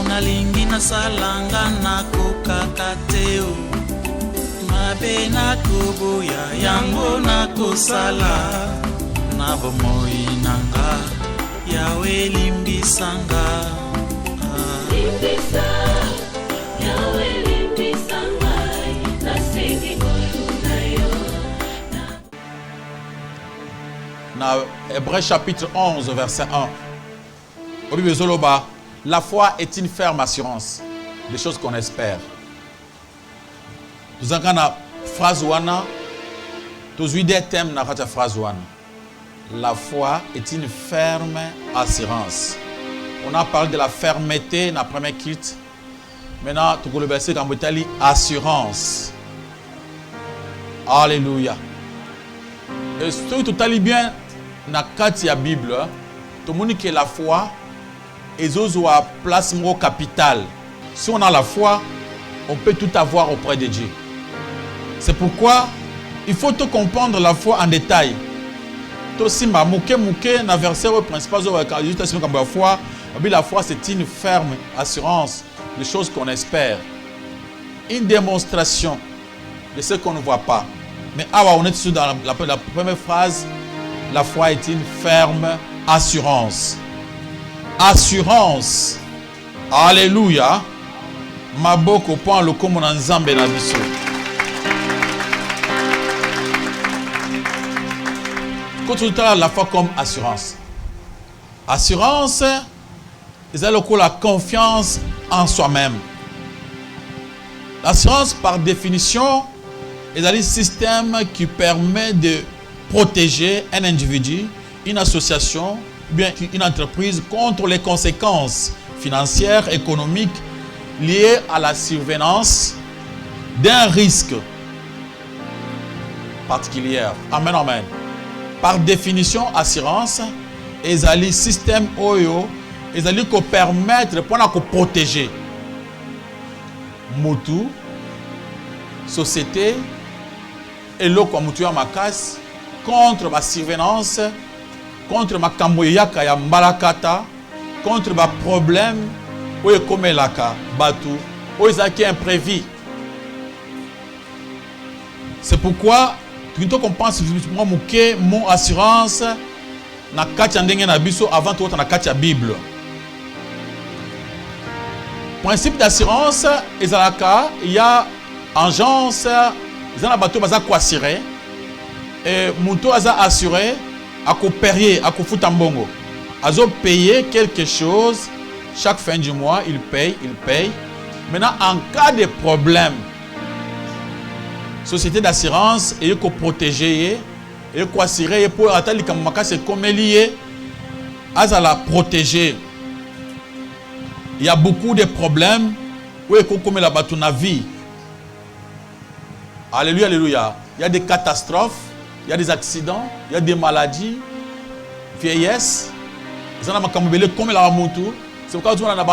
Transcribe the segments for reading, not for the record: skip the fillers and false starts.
Nalingi na salanga na kokakateo mabe na kubuya yango na kosala na bomoi nanga yawe limbisanga limbisa yawe limbisanga na sengi na yo na Hébreux chapitre 11 verset 1 Obi Zoloba. La foi est une ferme assurance des choses qu'on espère. Nous avons une phrase wana, tous les deux thèmes na cette phrase wana. La foi est une ferme assurance. On a parlé de la fermeté dans la première kit. Maintenant, tout le verset quand vous avez assurance. Alléluia. Et si tout allait bien dans la Bible, tout le monde qui a la foi. Et à place au capital. Si on a la foi, on peut tout avoir auprès de Dieu. C'est pourquoi il faut tout comprendre la foi en détail. Tout si ma mouké na verset principal la foi, la foi c'est une ferme assurance des choses qu'on espère. Une démonstration de ce qu'on ne voit pas. Mais on est dans la première phrase, la foi est une ferme assurance. Assurance. Alléluia. Maboko point le comme on nzambe na biso. Quand tu as la foi comme assurance. Assurance, c'est la confiance en soi-même. L'assurance, par définition, est un système qui permet de protéger un individu, une association, bien une entreprise contre les conséquences financières, économiques liées à la survenance d'un risque particulier. Amen, amen. Par définition, assurance est un système oyo, est un qui permet de protéger mutu, société et l'eau mutu à ma casse contre la survenance, contre ma kamboyaka ya mbalakata, contre ma problème ou comme laka batu ou qui imprévu. C'est pourquoi quand on pense moi mon assurance na katia ndenge na biso avant tout na katia Bible. Principe d'assurance ezalaka il y a agence ezana bato baza ko assurer et muto aza assuré à coopérer, à foutre mbongo. Azo payer quelque chose chaque fin du mois, il paye. Maintenant, en cas de problème, société d'assurance et ko protéger et ko assurer pour attendre comme c'est comme lié à la protéger. Il y a beaucoup de problèmes où il faut comme la bateau na vie. Alléluia, alléluia. Il y a des catastrophes. Il y a des accidents, il y a des maladies, vieillesse. C'est pourquoi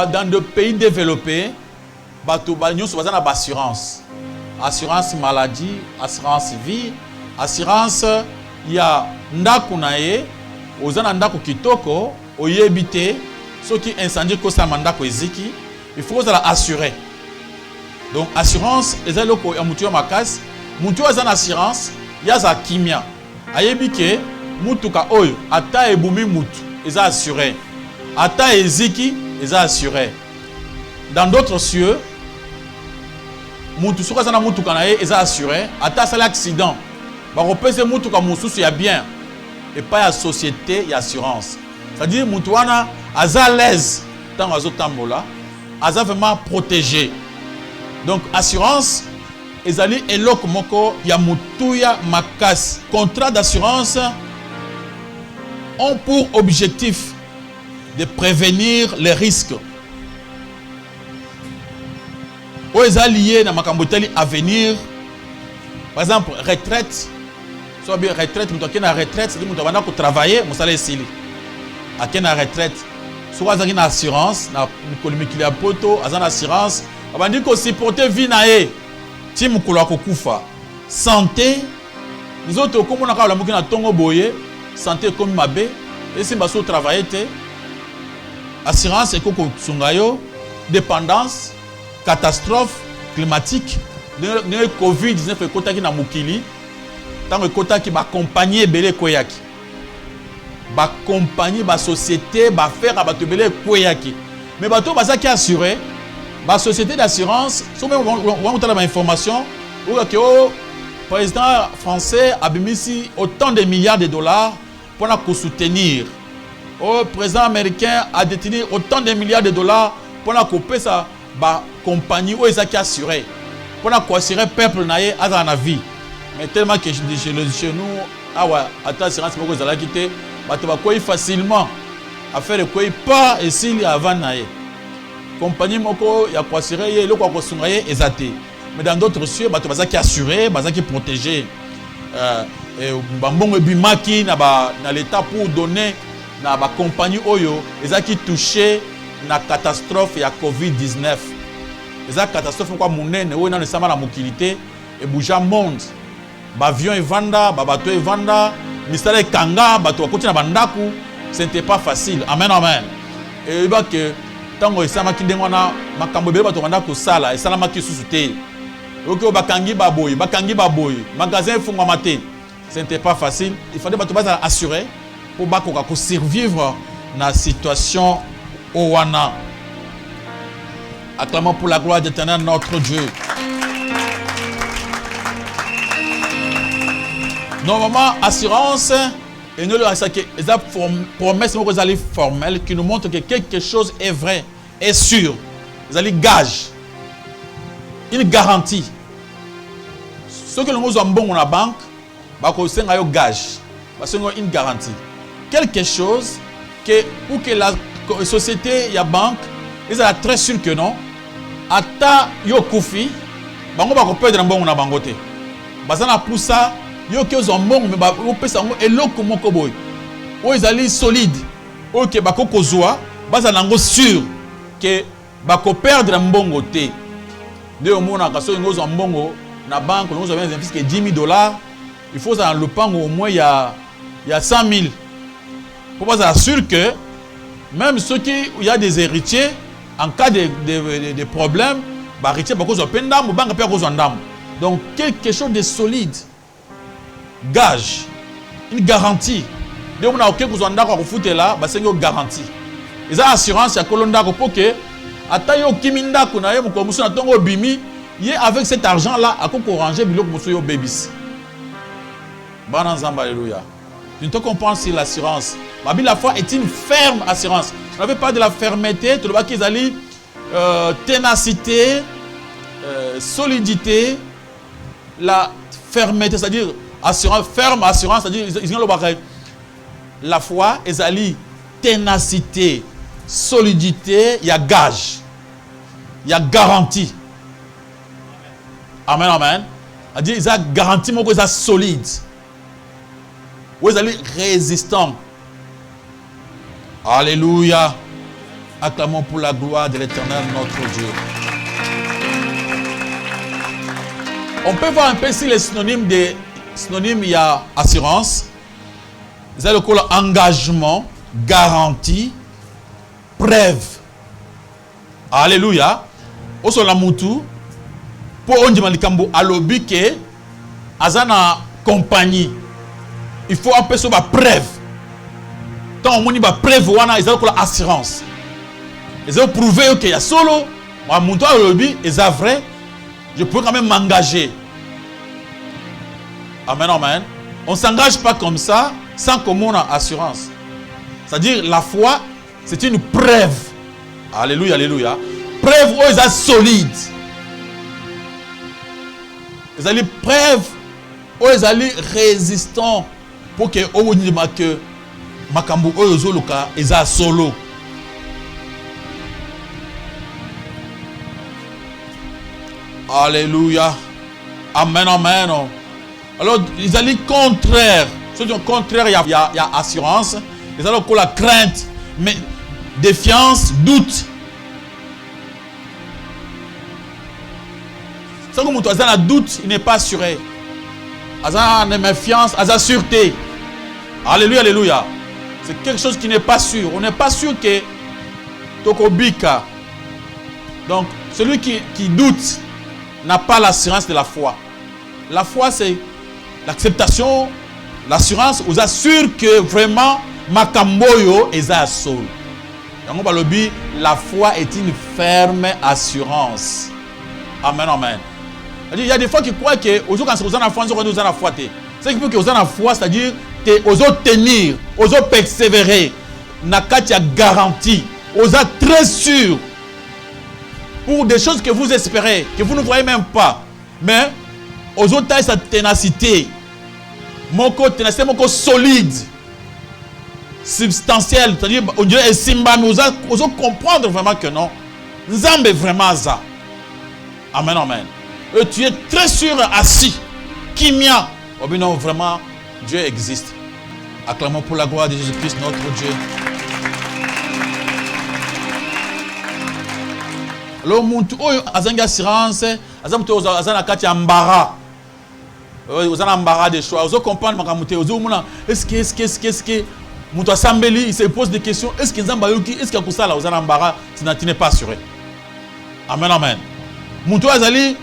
dans des pays développés, il y a une assurance. Assurance maladie, assurance vie, assurance, il y a ndakunaye, ozana ndaku kitoko, oyebite, ceux qui incendient ko sa mandako eziki, il faut assurer. Donc assurance, ezaloko ya mutu ya makasi, mutu azana assurance. Yaza kimia ayebike mutuka oyo ata ebumi mutu eza assuré ata eziki eza assuré dans d'autres cieux mutu soka sana mutuka na ye eza assuré ata sala accident ba repese mutuka mususu ya bien et pas ya société ya assurance c'est-à-dire mutu wana aza à l'aise tant azo tambola aza vraiment protégé donc assurance ezali eloko moko ya mutuya makasi. Contrat d'assurance ont pour objectif de prévenir les risques. Ou ezali lié na makambo teli à venir. Par exemple, retraite. soit bien retraite, mais tu as une retraite, c'est-à-dire que tu vas travailler, mon salaire est ici. À quelle retraite? Soit tu as une assurance, tu as une assurance, tu as dit que supporter vie nae, tu as santé, nous autres, comme on a dit tongo boye, santé comme mabé, et si on travaille, assurance et sungayo, dépendance, catastrophe climatique, Covid-19 et kota ki na mukili, tant que kota ki ba compagnie belé koyaki. Ba compagnie, ba société, ba faire ba te belé koyaki. Mais bato baza ki assuré, ba société d'assurance, so même on a information, ou que le président français a mis autant de milliards de dollars pour nous soutenir. Le président américain a détenu autant de milliards de dollars pour nous couper sa compagnie où ils ont assuré. Pour nous assurer le peuple à la vie. Mais tellement que chez nous, assurance quitté, tu facilement à faire le quoi pas et s'il y a avant naïe. Compagnie moko ya ko assurer le ko sungaye ezate. Mais dans d'autres cieux, tu vas qui assurer, qui protéger. Bambongo bimaki na l'état pour donner na ba compagnie oyo ezaki touché na catastrophe ya Covid-19. Eza catastrophe kwa munene oyo na nesama na mokilité et bouja monde. Ba avion evanda, ba bateau evanda, misala kanga, bato bakoti na bandaku, ce n'était pas facile. Amen amen. Et ba que tango esama ki ndengona makambo bele bato bandaku sala, esala maki susu te. Oko bakangi baboy, magasin fungwa maté. Ce n'était pas facile. Il fallait bato basa assurer pour bakoka ko survivre na situation owana. Acclamons pour la gloire d'Éternel notre Dieu. Normalement, assurance, et nous avons promesse formelle qui nous montre que quelque chose est vrai, est sûr. Vous allez gage, une garantie. Ce que nous avons bon dans la banque, c'est un gage, c'est une garantie. Quelque chose que pour que la société, la banque, ils sont très sûrs que non. Ata yo kufi, bango ba ko perdre mbongo na bangote. Bazana pour ça, yo ke zo mbongo me ba opesa ngo eloko moko boy. O ezali solide. O ke ba ko kozwa, bazana ngo sûr que ba ko perdre mbongo te. De o mona ka so ngo zo mbongo na banque, ngo zo bien investir que $10,000, il faut ça le pango au moins il y a 100,000. Pour pas sûr que même ceux qui il y a des héritiers en cas de problème, donc quelque chose de solide, gage, une garantie. Donc on a aucun besoin d'accord au là, c'est une garantie. Les assurances à Colonda pour que atayo kiminda kuna yo ko musu na tongo bimi, y avec cet argent là à ko ranger biloko musu yo babies. Bana nzamba alléluia. Tu ne comprends si l'assurance. La foi est une ferme assurance. On n'avait pas de la fermeté, tout le bas qu'ils allaient ténacité, solidité, la fermeté, c'est-à-dire assurance, ferme assurance, c'est-à-dire ils ont le la foi, ils allaient ténacité, solidité, il y a gage, il y a garantie. Amen, amen. C'est-à-dire ils ont garantie, mais ils sont solides. Vous allez résistant. Alléluia. Acclamons pour la gloire de l'Éternel notre Dieu. On peut voir un peu si les synonymes il y a assurance. Vous avez le engagement, garantie, preuve. Alléluia. Oso la mutu pour on dit malikambo alobi ke azana compagnie. Il faut un peu sur la preuve. Tant on dit la preuve, ils ont l'assurance. Ils ont prouvé qu'il y a solo. Moi, mon toit, c'est vrai. Je peux quand même m'engager. Amen, amen. On ne s'engage pas comme ça sans qu'on ait assurance. C'est-à-dire, la foi, c'est une preuve. Alléluia, alléluia. Preuve où ils sont solides. Ils sont preuve où ils sont résistants. Pour que on dise que makambo oyo zoluka eza solo. Alléluia. Amen, amen. Alors, ils allaient contraire. Ceux qui sont contraires, il y a assurance. Ils allaient la crainte, mais défiance, doute. Si on a un doute, il n'est pas assuré. Il a une méfiance, il a une sûreté. Alléluia, alléluia. C'est quelque chose qui n'est pas sûr. On n'est pas sûr que Tokobika. Donc, celui qui doute n'a pas l'assurance de la foi. La foi, c'est l'acceptation, l'assurance. Vous assure que vraiment, Makamboyo est à sol. La foi est une ferme assurance. Amen, amen. Il y a des fois qui croient que quand vous avez la foi, vous avez la foi. C'est qu'il faut que vous avez la foi, c'est-à-dire que vous allez tenir, vous allez persévérer. Nakatia garantie. Vous êtes très sûr pour des choses que vous espérez, que vous ne voyez même pas. Mais vous avez cette ténacité. Moko ténacité, moko solide, substantielle. C'est-à-dire, on dirait Simba, mais vous allez comprendre vraiment que non. Nzambe est vraiment ça. Amen, amen. Et tu es très sûr assis. Kimia. Oh bien non, vraiment, Dieu existe. Acclamons pour la gloire de Jésus-Christ, notre Dieu. Alors, muntu oyo azanga assurance, azamute azana kati embarras. Vous avez embarras des choix. Vous comprendre makamute, vous mona est-ce que muntu asambeli, il se pose des questions, est-ce que nzamba yoki, est-ce que kusala vous avez embarras, tu n'es pas assuré. Amen, amen. Muntu azali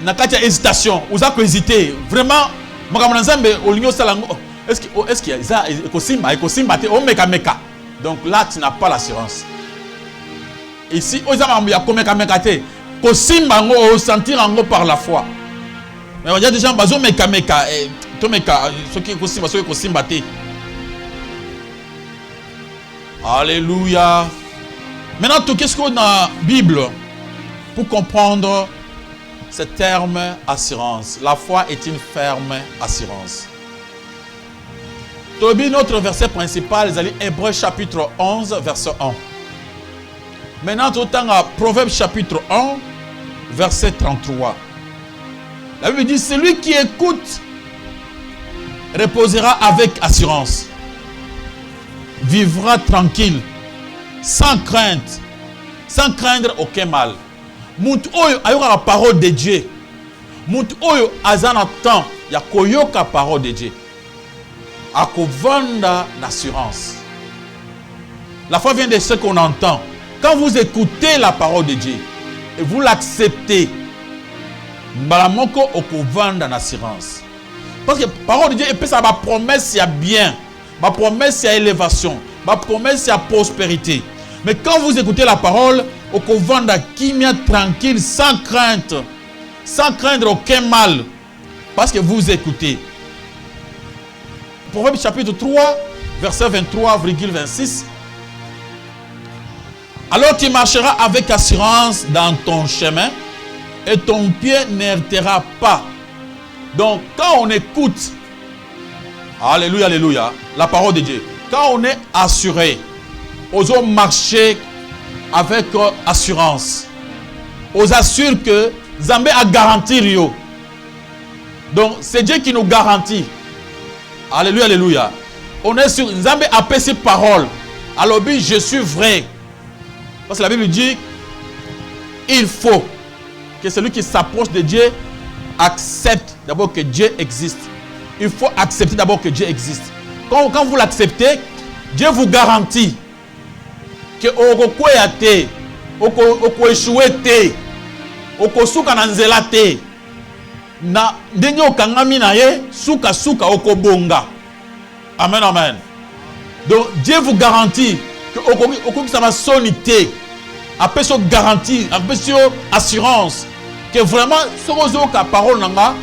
nakati hésitation, vous avez hésité. Vraiment, makamuna nzambe olingo salango. Est-ce qu'il y a ça ekosimba te o meka. Donc là tu n'as pas l'assurance. Ici ozama ya komeka te. Kosimba ngo o sentir ngo par la foi. Mais il y a des gens bazo meka to meka ce qui kosimba te. Alléluia. Maintenant qu'est-ce qu'on a dans la Bible pour comprendre ce terme assurance? La foi est une ferme assurance. Notre verset principal, c'est Hébreux chapitre 11, verset 1. Maintenant, tout le temps à Proverbe chapitre 1, verset 33. La Bible dit, celui qui écoute reposera avec assurance, vivra tranquille, sans crainte, sans craindre aucun mal. Muntu oyo ayoka la parole de Dieu. Muntu oyo azana temps ya koyoka parole de Dieu. Akovanda l'assurance. La foi vient de ce qu'on entend. Quand vous écoutez la parole de Dieu et vous l'acceptez, balamoko okovanda l'assurance. Parce que la parole de Dieu et ça ma promesse il y a bien, ma promesse il y a élévation, ma promesse il y a prospérité. Mais quand vous écoutez la parole, okovanda kimia tranquille, sans craindre aucun mal, parce que vous écoutez. Proverbe chapitre 3, verset 23,26. Alors tu marcheras avec assurance dans ton chemin et ton pied n'errera pas. Donc quand on écoute, alléluia, alléluia, la parole de Dieu, quand on est assuré, osons marcher avec assurance. On assure que Zambé a garanti Rio. Donc c'est Dieu qui nous garantit. Alléluia, alléluia. On est sur Zambé a fait ses paroles. Alors je suis vrai. Parce que la Bible dit, il faut que celui qui s'approche de Dieu accepte d'abord que Dieu existe. Il faut accepter d'abord que Dieu existe. Quand vous l'acceptez, Dieu vous garantit que okokweyate, okoéchouete, okosuka na nzela te. Na ndenge okangami na ye, suka okobonga. Amen, amen. Donc Dieu vous garantit que ça va soniter. Après ça garantie, après ça assurance que vraiment ce que la parole nanga,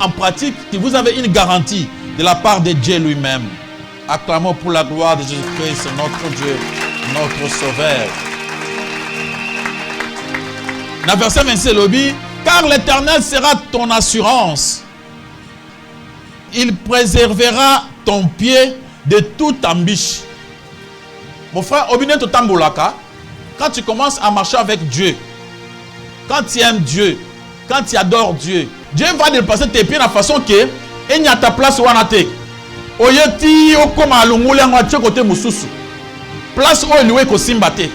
en pratique, que vous avez une garantie de la part de Dieu lui-même. Acclamons pour la gloire de Jésus-Christ, notre Dieu, notre Sauveur. Dans le verset 27, lobby, car l'Éternel sera ton assurance. Il préservera ton pied de toute embûche. Mon frère, quand tu commences à marcher avec Dieu, quand tu aimes Dieu, quand tu adores Dieu, Dieu va déplacer tes pieds de la façon que il n'y a ta place où on a été. Oyeti okoma alungula ngwa côté mususu. Place où il est simbate.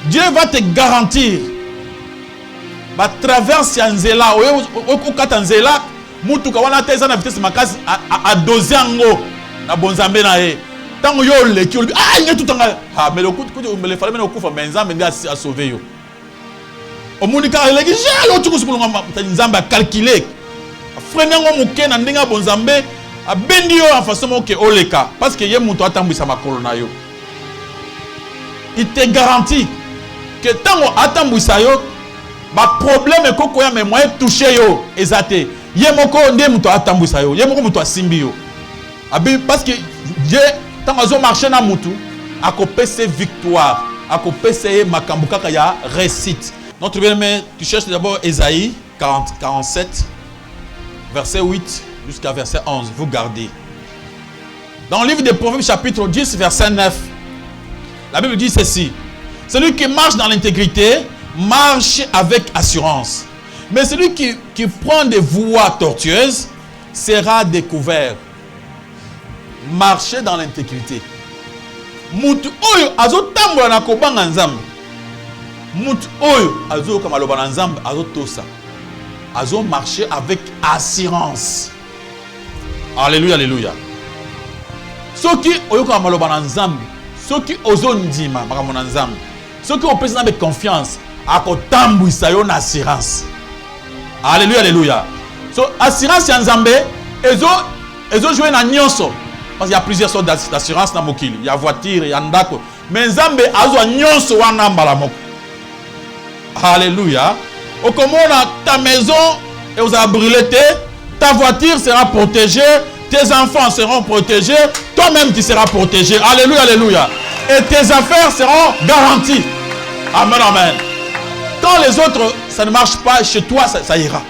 Dieu va te garantir. Ba traverse nzela okata nzela mutu ka wana teza na vitesse makasi a doziango na bonzambe na ye. Tango yo le ki ah il est tout ah mais le coup me le fallait mais okufa mais nzambe ndi a sauver yo. Omunika eleki jalo tukusukulunga nzambe a calculer. Freiner ngo muke na ndinga bonzambe a bendi yo en façon que oleka parce que ye mutu atambisa makolo na yo. Il te garantit que tango atambisa yo ba problème koko ya mais moyen toucher yo ezate. Ye moko ndé mutu atambisa yo, ye moko mutu asimbi yo. Abi parce que Dieu tango azo marcher na mutu akopese victoire, akopese makambu kaka ya réussite. Notre bien-aimé, tu cherches d'abord Ésaïe 47 verset 8 jusqu'à verset 11, vous gardez. Dans le livre des Proverbes chapitre 10 verset 9, la Bible dit ceci: celui qui marche dans l'intégrité marche avec assurance. Mais celui qui prend des voies tortueuses sera découvert. Marcher dans l'intégrité. Mutu oyo azo tambola na kobanga nzambe. Mutu oyo azo kamaloba na nzambe azo tosa. Azo marcher avec assurance. Alléluia, alléluia. Soki oyo kamaloba na nzambe, soki ozo ndima makambo na nzambe. Soki opesa avec confiance, akotambwisa yo na assurance. Alléluia, alléluia. So assurance ya nzambe ezo jouer na nyonso. Parce qu'il y a plusieurs sortes d'assurance dans mokili. Il y a voiture, il y a ndako. Mais nzambe azo nyonso wana mbala moko. Alléluia. Au komona ta maison et vous a brûlé, ta voiture sera protégée, tes enfants seront protégés, toi-même tu seras protégé. Alléluia, alléluia. Et tes affaires seront garanties. Amen, amen. Quand les autres, ça ne marche pas, chez toi, ça ira.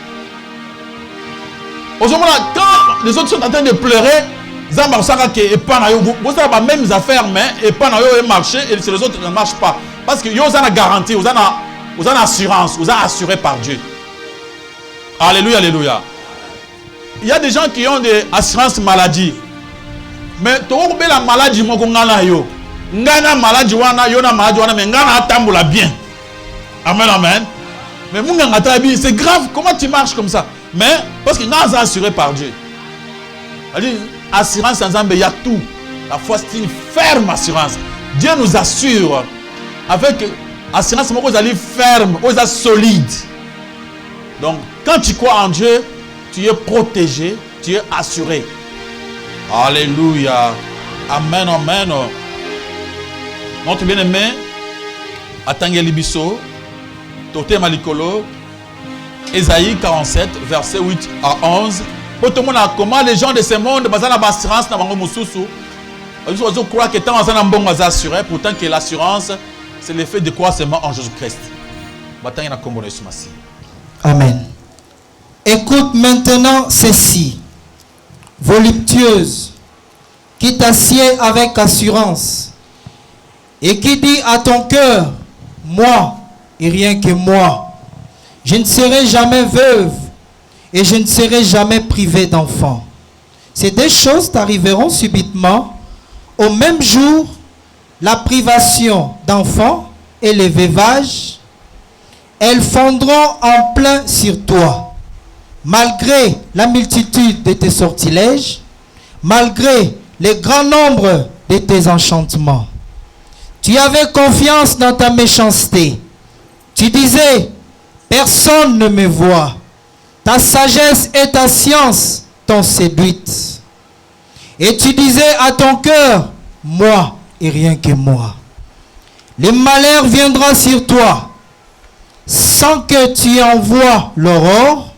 Au moment là, quand les autres sont en train de pleurer, Zamba Osaka qui est pas vous avez les mêmes affaires, mais et pas marché et les autres ne marchent pas. Parce que vous avez la garantie, vous avez l'assurance, vous êtes assuré par Dieu. Alléluia, alléluia. Il y a des gens qui ont des assurances maladie. Mais tu as la maladie, moi, ngana maladie wana yona maladie wana mais ngana atambola bien. Amen, amen. Mais mon gars c'est grave, comment tu marches comme ça? Mais parce que nous sommes assurés par Dieu. Assurance en Zambé, il y a tout. La foi c'est une ferme assurance. Dieu nous assure avec assurance vous allez ferme, vous êtes solide. Donc quand tu crois en Dieu, tu es protégé, tu es assuré. Alléluia. Amen, amen. Notre bien-aimé, Atangé Libiso, Toté Malikolo, Ésaïe 47, verset 8 à 11. Pour tout le monde, comment les gens de ce monde, ils ont l'assurance, ils croient que tant qu'ils ont bon assuré, pourtant que l'assurance, c'est l'effet de croire seulement en Jésus-Christ. Amen. Écoute maintenant ceci, voluptueuse, qui t'assied avec assurance et qui dit à ton cœur, moi et rien que moi, je ne serai jamais veuve et je ne serai jamais privée d'enfant. Ces deux choses t'arriveront subitement au même jour, la privation d'enfants et le veuvage, elles fondront en plein sur toi. Malgré la multitude de tes sortilèges, malgré le grand nombre de tes enchantements. Tu avais confiance dans ta méchanceté. Tu disais, personne ne me voit. Ta sagesse et ta science t'ont séduite. Et tu disais à ton cœur, moi et rien que moi. Le malheur viendra sur toi sans que tu envoies l'aurore.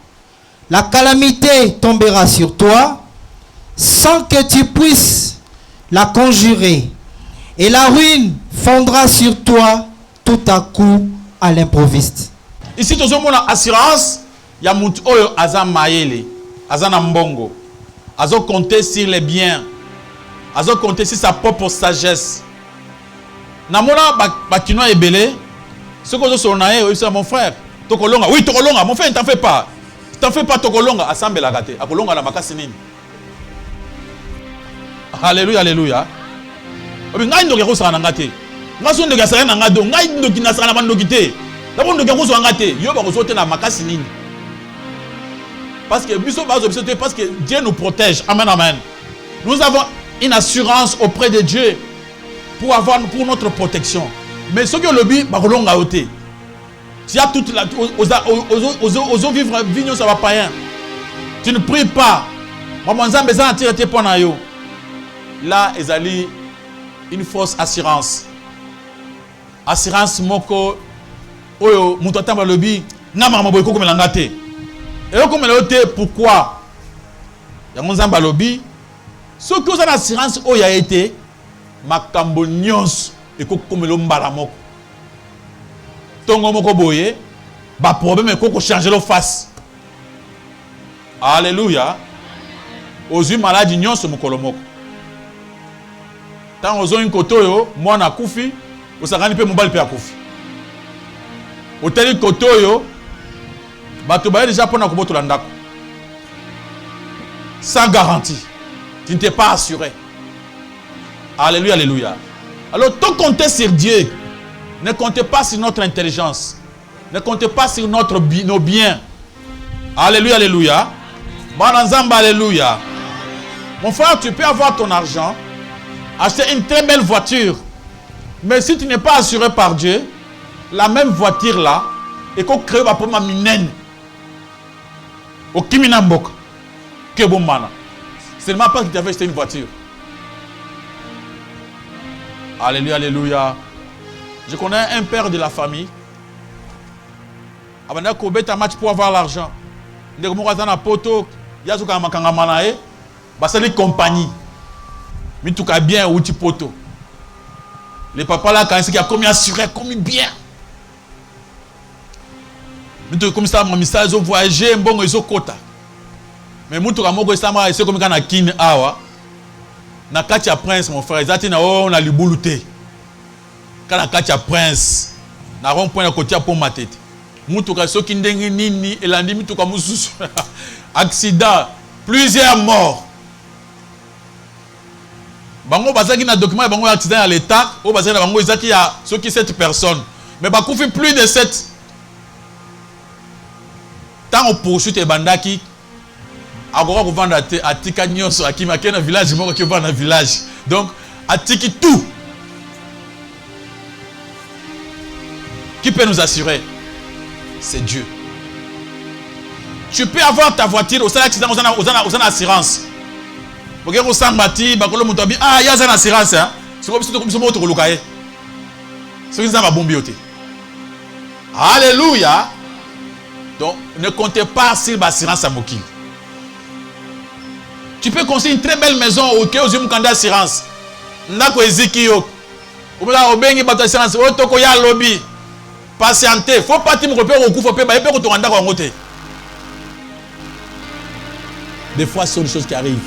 La calamité tombera sur toi sans que tu puisses la conjurer. Et la ruine fondra sur toi tout à coup à l'improviste. Ici, tout le monde a assurance. Il y a moun oyo aza maele, aza na mbongo. Azo compter sur les biens. Azo compter sur sa propre sagesse. Namona bakino ebele. Ce que je suis mon frère. Tokolonga. Oui, tokolonga. Mon frère, ne t'en fais pas. T'en fais pas tokolonga assemble la gâté. Akolonga la makasi nini. Alléluia, alléluia. Obi ngai ndoki ko sala ngate. Ngaso ndoki sala na ngado, ngai ndoki na sala na ndoki te. D'abord ndoki ko sala ngate, yo ba ko sote na makasi nini. Parce que biso ba zo biso te parce que Dieu nous protège. Amen, amen. Nous avons une assurance auprès de Dieu pour notre protection. Mais ce que le but ba kolonga ote. Tu as toute la aux vivre vigno ça va païen. Tu ne pries pas. Maman Nzambe za tire te pona yo. Là, ezali une fausse assurance. Assurance moko oyo muto tamba lobi na mama boy ko komela te. Et comme le te pourquoi? Ya Nzambe lobi ce que ça assurance oyo a été makambo nyons e ko komelo mbala moko. Tongo moko boye ba problème ko ko changer le face. Alléluia. Ozu maladie nyons mokolo moko. Tant aux une kotoyo, moi na koufi, au sakani pe mobile pe akufi. Au teli kotoyo, bato baye déjà pour na koboto landako. Sans garantie. Tu ne t'es pas assuré. Alléluia, alléluia. Alors, tant comptez sur Dieu, ne comptez pas sur notre intelligence. Ne comptez pas sur nos biens. Alléluia, alléluia. Bananzamba, alléluia. Mon frère, tu peux avoir ton argent, acheter une très belle voiture. Mais si tu n'es pas assuré par Dieu, la même voiture là, et qu'on crée pour ma minen. Au Kiminambok. Que bon mana. Seulement pas que tu avais acheté une voiture. Alléluia, alléluia. Je connais un père de la famille. Abanda ko beta match pour avoir l'argent. Ndeko mo kazana poto, yazuka makanga manae, basali compagnie. Mais tout cas bien outil poto. Les papas là quand il a commis assuré, commis bien. Mais tout comme ça mon message au voyager mbongo iso kota. Mais mutu ka moko isama ese comme kana kin awa. Na kati ya prince mon frère, ezati na o na libulute. Kana kati ya prince. Na rond point na kotia pour ma tête. Mutu ka soki ndenge nini elandi mutu ka mususu. Accident, plusieurs morts. Bango bazaki na document bango accident à l'état, o bazaki na bango ezaki ya soki 7 personnes. Mais bakufi plus de 7. Tant on poursuit bandaki agora ko vendre atika nyonso akima kena village moko ki vendre na village. Donc atiki tout. Qui peut nous assurer? C'est Dieu. Tu peux avoir ta voiture au sein d'accident, aux assurance. Ok, au sein bâti, bakolo mutobi, ah, il y a une assurance, hein. C'est comme si tu comme autre locaye. C'est qui ça va bombioter. Alléluia. Donc, ne comptez pas sur l'assurance à Moki. Tu peux construire une très belle maison au cas où tu as une assurance. Nako ezikio. Ou bien au bengi bato assurance, au toko ya lobby. Patienter, faut pas te repérer au coup, faut pas que tu rentres en côté. Des fois, ce sont des choses qui arrivent.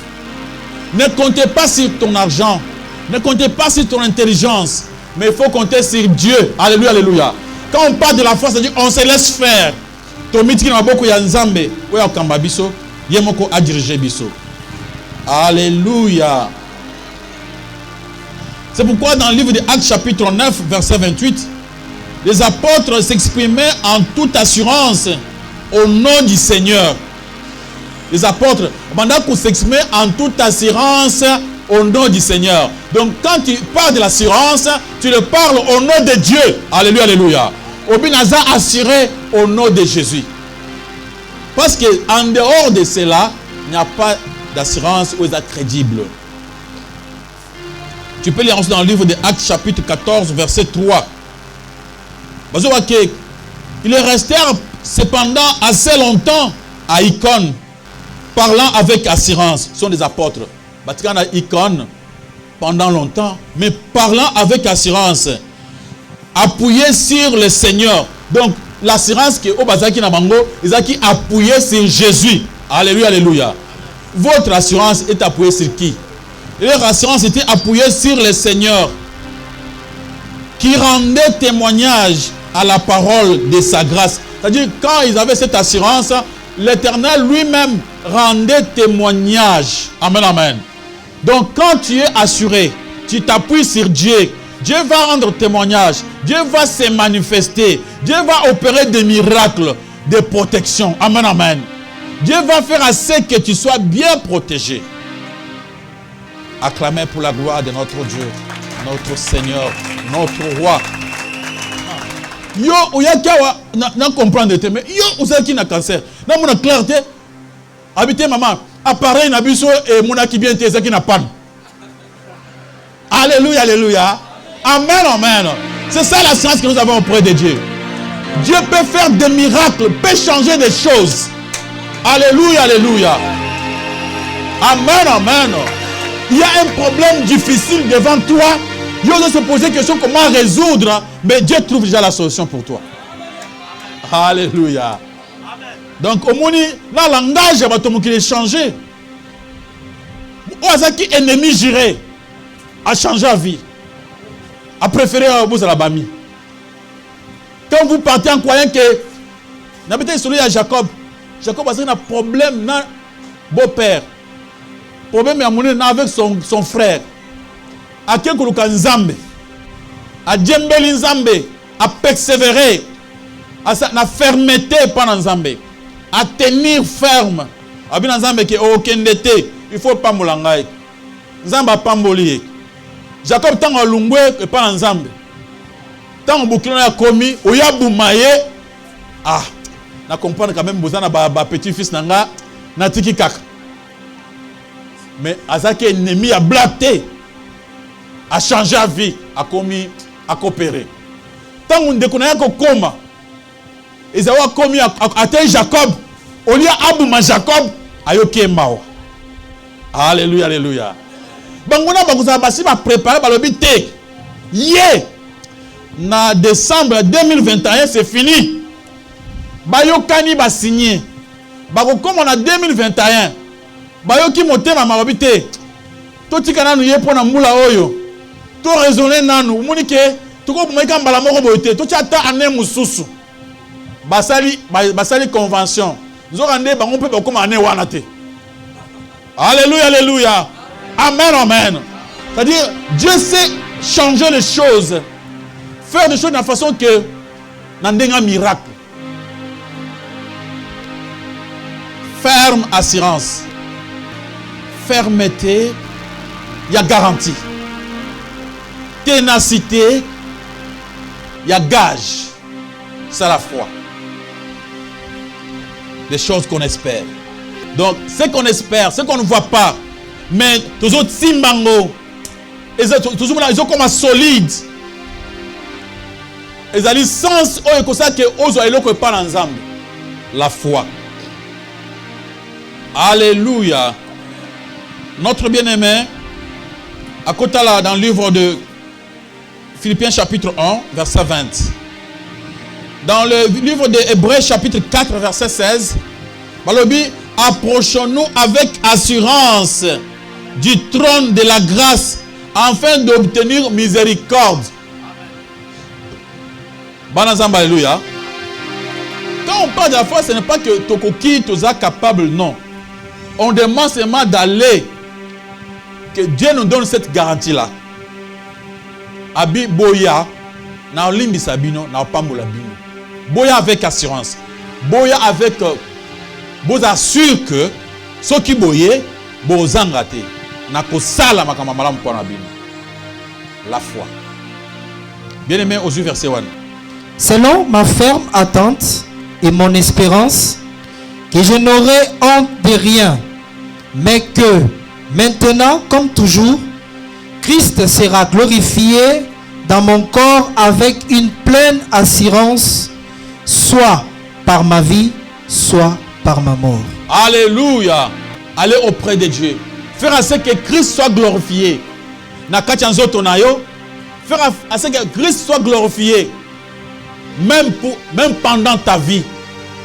Ne comptez pas sur ton argent, ne comptez pas sur ton intelligence, mais il faut compter sur Dieu. Alléluia, alléluia. Quand on parle de la foi, c'est-à-dire on se laisse faire. Tomiti na boko ya nzambe, oya kamba biso, yemoko a dirigé biso. Alléluia. C'est pourquoi dans le livre de Actes chapitre 9, verset 28, les apôtres s'exprimaient en toute assurance au nom du Seigneur. Les apôtres, pendant qu'on s'exprime en toute assurance au nom du Seigneur. Donc quand tu parles de l'assurance, tu le parles au nom de Dieu. Alléluia, alléluia. Obinaza assuré au nom de Jésus. Parce qu'en dehors de cela, il n'y a pas d'assurance ou crédible. Tu peux lire ensuite dans le livre de Actes chapitre 14, verset 3. Ils restèrent cependant assez longtemps à Icône, parlant avec assurance. Ce sont des apôtres. Batikan à Icône pendant longtemps, mais parlant avec assurance. Appuyés sur le Seigneur. Donc, l'assurance qui est au Bazaki Nabango, ils ont qui appuyé sur Jésus. Alléluia, alléluia. Votre assurance est appuyée sur qui? Leur assurance était appuyée sur le Seigneur, qui rendait témoignage à la parole de sa grâce. C'est-à-dire, quand ils avaient cette assurance, l'Éternel lui-même rendait témoignage. Amen, amen. Donc quand tu es assuré, tu t'appuies sur Dieu, Dieu va rendre témoignage, Dieu va se manifester, Dieu va opérer des miracles de protection. Amen, amen. Dieu va faire assez que tu sois bien protégé. Acclamez pour la gloire de notre Dieu, notre Seigneur, notre Roi. Yo, oyakiawa, na comprendre te, mais yo, osaki na cancer. Na mona clarté, habité maman, appareil na biso et mona ki bien te, zaki na panne. Alléluia, alléluia. Amen, amen. C'est ça la science que nous avons auprès de Dieu. Dieu peut faire des miracles, peut changer des choses. Alléluia, alléluia. Amen, amen. Il y a un problème difficile devant toi. Dieu doit se poser la question comment résoudre, mais Dieu trouve déjà la solution pour toi. Alléluia. Donc, au moins, dans le langage, il a changé. Oazaki ennemi juré a changé la vie. A préféré vous à la bami. Quand vous partez en croyant que n'habitez celui à Jacob. Jacob a un problème dans beau-père. Problème avec son frère. A Kekuluka Nzambe. A Djembeli Nzambe. A persévérer. A na fermeté pendant Nzambe. À tenir ferme. A bien Nzambe qui est aucun été. Il faut pas moulangaï. Nzamba pamboli. Jacob tant en lungwe et pas en Nzambe. Tant en bouclier a commis. Oya boumaye. Ah. Na comprendre quand même bozana ba petit-fils nanga. Na tiki kaka. Mais Azaki ennemi a blaté. A changé la vie. A commis. A coopéré. Tant on déconne ko koma. Esawa commis a tel Jacob. Au lieu abouma Jacob. Ayoke mao. Alléluia, alléluia. Bangona bakuza basi ba préparer ba lobi te. Yé. Na décembre 2021 c'est fini. Bayokani ba signé. Bako comme on a 2021. Bayoki motema marobi te. To tikana nu ye pona mula oyo. To raisonner nanu moni ke to ko meka mbala moko boyote. To chata ane mususu. Basali convention. Nous avons bango pe comme ane wana te. Alléluia, alléluia. Amen, amen. C'est-à-dire, Dieu sait changer les choses. Faire des choses de la façon que dans un miracle. Ferme assurance. Fermeté, il y a garantie. Ténacité, il y a gage. C'est la foi. Des choses qu'on espère. Donc, ce qu'on espère, ce qu'on ne voit pas, mais tous autres simbango, ils sont comme solides. Ils ont le sens où ils pas ensemble. La foi. Alléluia. Notre bien-aimé, à côté là, dans le livre de Philippiens chapitre 1, verset 20. Dans le livre de Hébreux chapitre 4, verset 16, Balobi, approchons-nous avec assurance du trône de la grâce afin d'obtenir miséricorde. Banazamba, alléluia. Quand on parle de la foi, ce n'est pas que Tokoki, tu es capable, non. On demande seulement d'aller, que Dieu nous donne cette garantie-là. Abi Boya, na limbi sabino, na pambola bino. Boya avec assurance. Boya avec, vous assure que ceux qui boyent, vous engagez. Na ko sala makama malamu kwa na bino. La foi. Bien aimé, au verset 1. Selon ma ferme attente et mon espérance, que je n'aurai honte de rien, mais que maintenant, comme toujours, Christ sera glorifié dans mon corps avec une pleine assurance, soit par ma vie, soit par ma mort. Alléluia. Allez auprès de Dieu. Faire à ce que Christ soit glorifié. Faire à ce que Christ soit glorifié. Même pendant ta vie.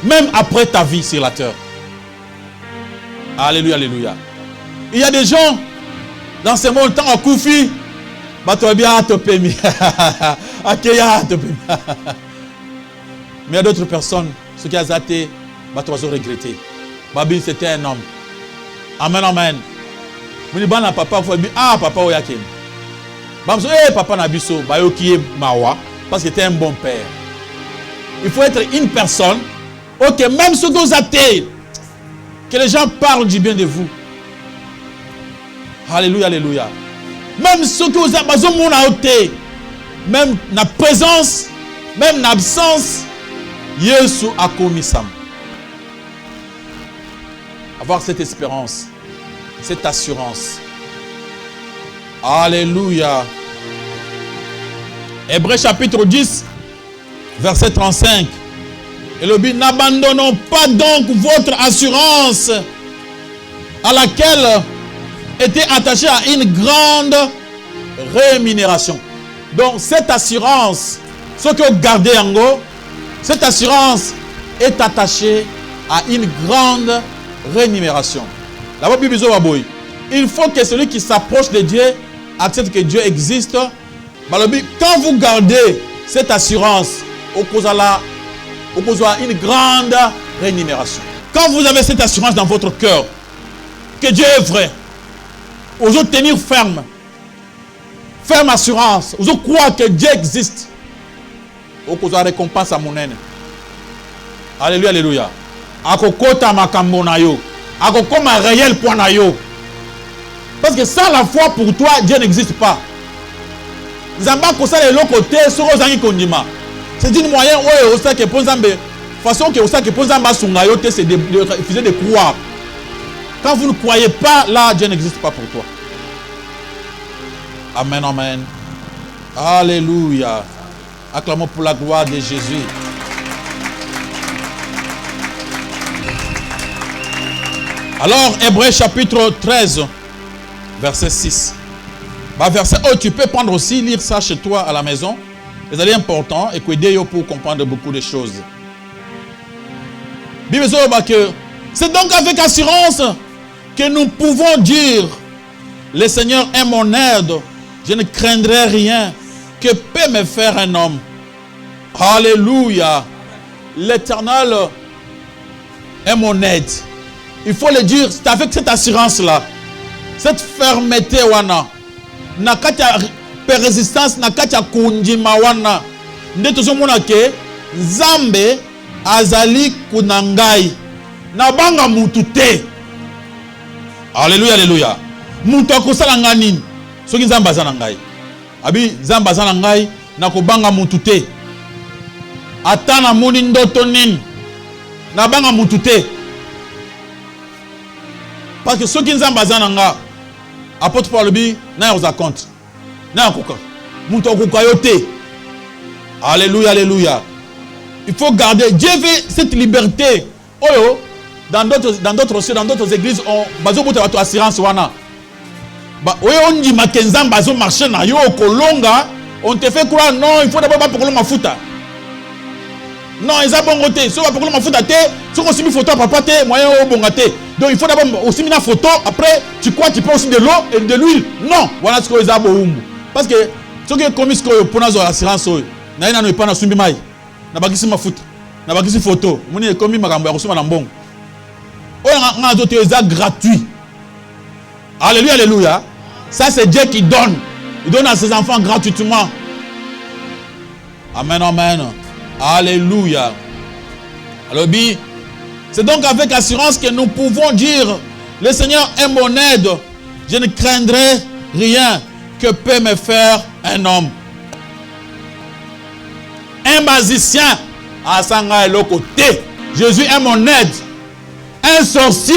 Même après ta vie sur la terre. Alléluia, alléluia. Il y a des gens dans ce monde, tant à Koufi, mais il y a d'autres personnes, ceux qui ont été bah tu vas regretter. Babi, c'était un homme. Amen, amen. Je dis, papa, papa, oyaken. Papa Nabiso, Mawa, parce que tu es un bon père. Il faut être une personne, ok, même ceux que vous athées, que les gens parlent du bien de vous. Alléluia, alléluia. Même ceux que vous avez, même la présence, même l'absence, Yesu a commis ça. Avoir cette espérance, cette assurance. Alléluia. Hébreux chapitre 10, verset 35. Et le but, n'abandonnons pas donc votre assurance à laquelle était attachée à une grande rémunération. Donc cette assurance, ce que vous gardez en haut, cette assurance est attachée à une grande rémunération. La Bible dit, il faut que celui qui s'approche de Dieu accepte que Dieu existe. Quand vous gardez cette assurance, vous avez une grande rémunération. Quand vous avez cette assurance dans votre cœur, que Dieu est vrai, vous allez tenir ferme. Ferme assurance. Vous allez croire que Dieu existe. Vous avez récompense à mon aîné. Alléluia, alléluia. Akokota makambo na yo. Akokoma réel point na yo. Parce que sans la foi pour toi, Dieu n'existe pas. Zamba kosa le côté sur ozangi kondima. C'est une moyen où osa ke ponzambe façon que osa ke ponzamba sungayo te c'est de refuser de croire. Quand vous ne croyez pas, là Dieu n'existe pas pour toi. Amen, amen. Alléluia. Acclamons pour la gloire de Jésus. Alors, Hébreux chapitre 13, verset 6. Verset, tu peux prendre aussi, lire ça chez toi à la maison. C'est important et aider pour comprendre beaucoup de choses. C'est donc avec assurance que nous pouvons dire, le Seigneur est mon aide, je ne craindrai rien que peut me faire un homme. Alléluia. L'Éternel est mon aide. Il faut le dire, c'est avec cette assurance-là, cette fermeté, wana, nakatia résistance, nakatia kundima wana, ndeto mona ke Nzambe azali kunangai, nabanga mutu te. Alléluia, alléluia. Mutu akosala ngani, soki Nzambe azana ngai. Abi Nzambe azana ngai, nakobanga mutu te. Atana moni ndoto nini, nabanga mutu te. Parce que ceux qui nous ont basé en nga, apôtre Paul bi, na yoza compte, na yokoka, muto kokayote. Alléluia, alléluia. Il faut garder. Dieu veut cette liberté. Oh, dans d'autres églises, on bazo bote bato assurance wana. Oyo on dit makenzam bazo marcher na yo kolonga, on te fait croire non, il faut d'abord pas pour le mafuta. Non, ils ont bon côté. Si on va pour le mafuta te, si on signe photo à papa te, moyen au bon côté. Donc il faut d'abord aussi mettre une photo, après tu crois tu prends aussi de l'eau et de l'huile. Non, voilà ce qu'ils ont. Parce que ce qui est commis ce que pour nos assurances, na ina no pas na sumbi mai. Na bakisi mafuta. Na bakisi photo. Moni est commis makambo ya kusuma na mbongo. On a d'autres gratuit. Alléluia, alléluia. Ça c'est Dieu qui donne. Il donne à ses enfants gratuitement. Amen, amen. Alléluia. Alors, c'est donc avec assurance que nous pouvons dire, le Seigneur est mon aide, je ne craindrai rien que peut me faire un homme. Un magicien, à Sanga et l'autre côté, Jésus est mon aide. Un sorcier,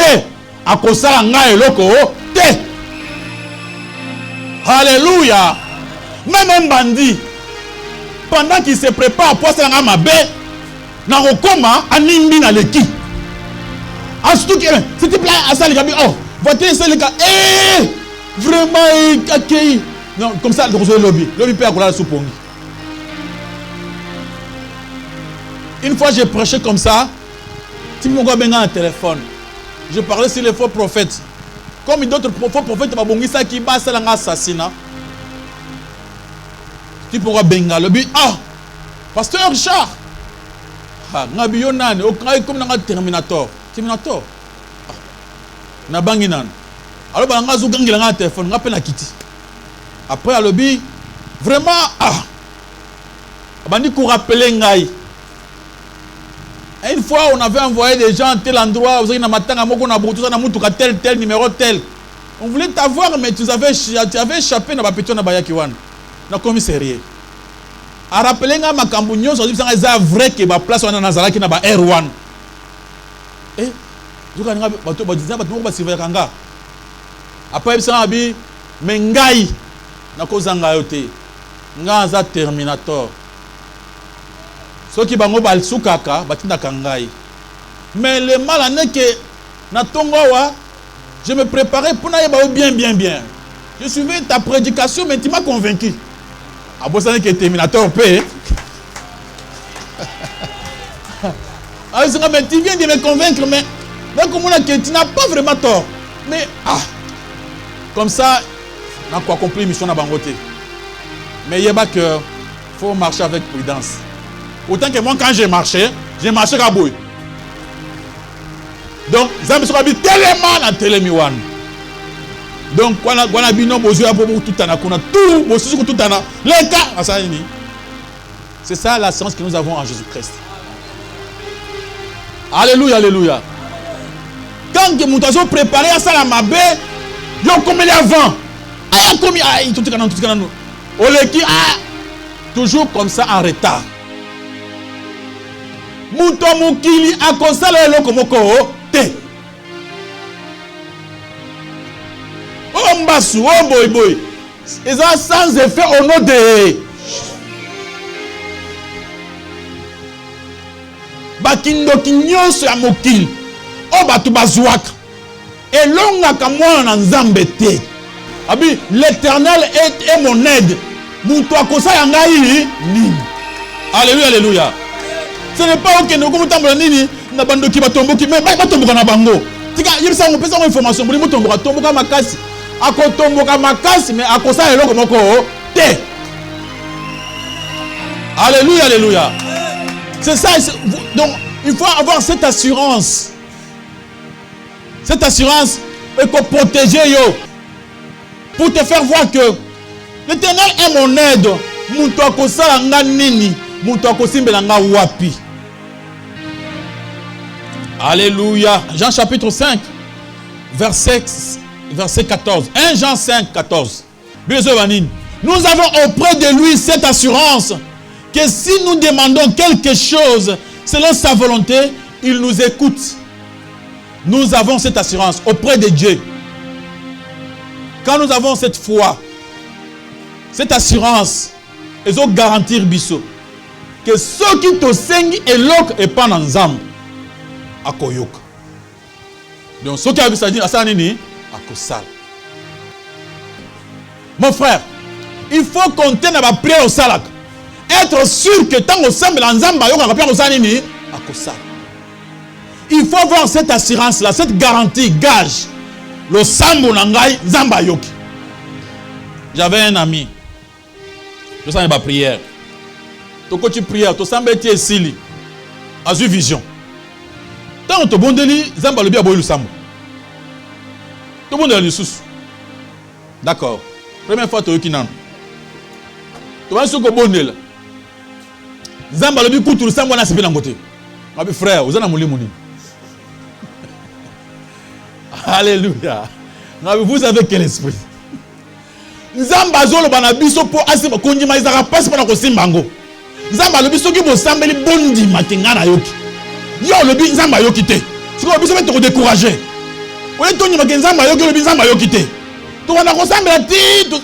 à Kosanga et l'autre côté. Alléluia. Même un bandit, pendant qu'il se prépare pour se rendre à Mabé, na rokoma animbi na leki. Surtout que c'était plein à ça les gars. Oh, voici ça les gars. Vraiment accueilli. Non, comme ça le lobby peut avoir la soupe. Une fois j'ai prêché comme ça, tu m'as gagné un téléphone. Je parlais sur les faux prophètes. Comme d'autres faux prophètes babongisa qui basa la assassinat. Tu pourras benga le but. Ah, pasteur Richard. Ngabiyo nani, okayi comme nanga Terminator. Terminator. Na bangi nan. Alors balanga zo gangi langa téléphone, nga pe na kiti. Après à lobby, vraiment bandi ko rappeler ngai. Une fois on avait envoyé des gens à tel endroit, vous avez na matanga moko na butu na mutuka tel numéro tel. On voulait t'avoir mais tu avais échappé na ba petit na bayaki wana. Na commissariat. A rappeler nga makambu nyonso zo bisanga za vrai que ba place wana nazalaki na ba R1. Zuka nga bato ba dizaba to ba surveiller kanga. Après bisanga bi mengai na kozanga yote. Nga za Terminator. Ceux qui bango bal sukaka batinda kangai. Mais le mal n'est que na tongowa je me préparais pour n'aller bien. Je suivais ta prédication mais tu m'as convaincu. Ah bon ça n'est que Terminator paix. Ah mais tu viens de me convaincre mais donc tu n'as pas vraiment tort. Mais comme ça on a accompli mission na bangoté. Mais il y a pas que faut marcher avec prudence. Autant que moi, quand j'ai marché à Bouy. Donc, ça me sera tellement dans Télémiwan. Donc, quand on a bino besoin à tout tout les cas, c'est ça la science que nous avons en Jésus-Christ. Alléluia, alléluia. Quand nous avons préparé à ça la mabé, yo comme les avant. Toujours comme ça en retard. Muto mukili akosala eloko moko te. Ombasu boy. Et ça sans effet au nom de bakindo kinyoso ya mokili. O batu bazuaka. Elongaka mwana nzambe te. Abi l'Éternel est mon aide. Muto akosala ngai nini. Alléluia, alléluia. Ce n'est pas ok, nous comme tambola nini na bando ki batomboki mais ba tomboka na bango. Tika yebisa ngo pesa ngo information buli mutomboka tomboka makasi. Ako tomboka makasi mais akosa eloko moko te. Alléluia, alléluia. C'est ça donc il faut avoir cette assurance. Cette assurance est pour protéger yo. Pour te faire voir que l'Éternel est mon aide. Muto akosa nga nini. Wapi. Alléluia. Jean chapitre 5, verset 14. 1 Jean 5, 14. Nous avons auprès de lui cette assurance que si nous demandons quelque chose selon sa volonté, il nous écoute. Nous avons cette assurance auprès de Dieu. Quand nous avons cette foi, cette assurance, ils ont garanti biso. Que ceux qui te saignent et l'autre et pas dans zam à koyoka. Donc ceux qui ont dit à ça nini à kosal. Mon frère, il faut compter dans la prière au salak. Être sûr que tant au semble dans zamba yoka la prière au nini à kosal. Il faut avoir cette assurance là, cette garantie gage. Le sambo nangai zamba yoki. J'avais un ami. Je sens ma prière. Quand tu pries, tu sens que tu es sili. As une vision. Tant que tu bon deli, zamba le bien boy le sambo. Tu bon deli sous. D'accord. Première fois tu es kinan. Tu vas sur le bon deli. Zamba le bien coutu le sambo na sepi na côté. Ma frère, vous en avez mouli. Alléluia. Vous avez quel esprit? Zamba zolo bana biso po asiba konjima izaka pasi pana ko simbango. Zamba lobi soki bo sambeli bondi makenga na yoki. Yo lobi nzamba yoki te. Siko biso be to décourager. Ole toni makenga nzamba yoki lobi nzamba yoki te. To wana ko sambela ti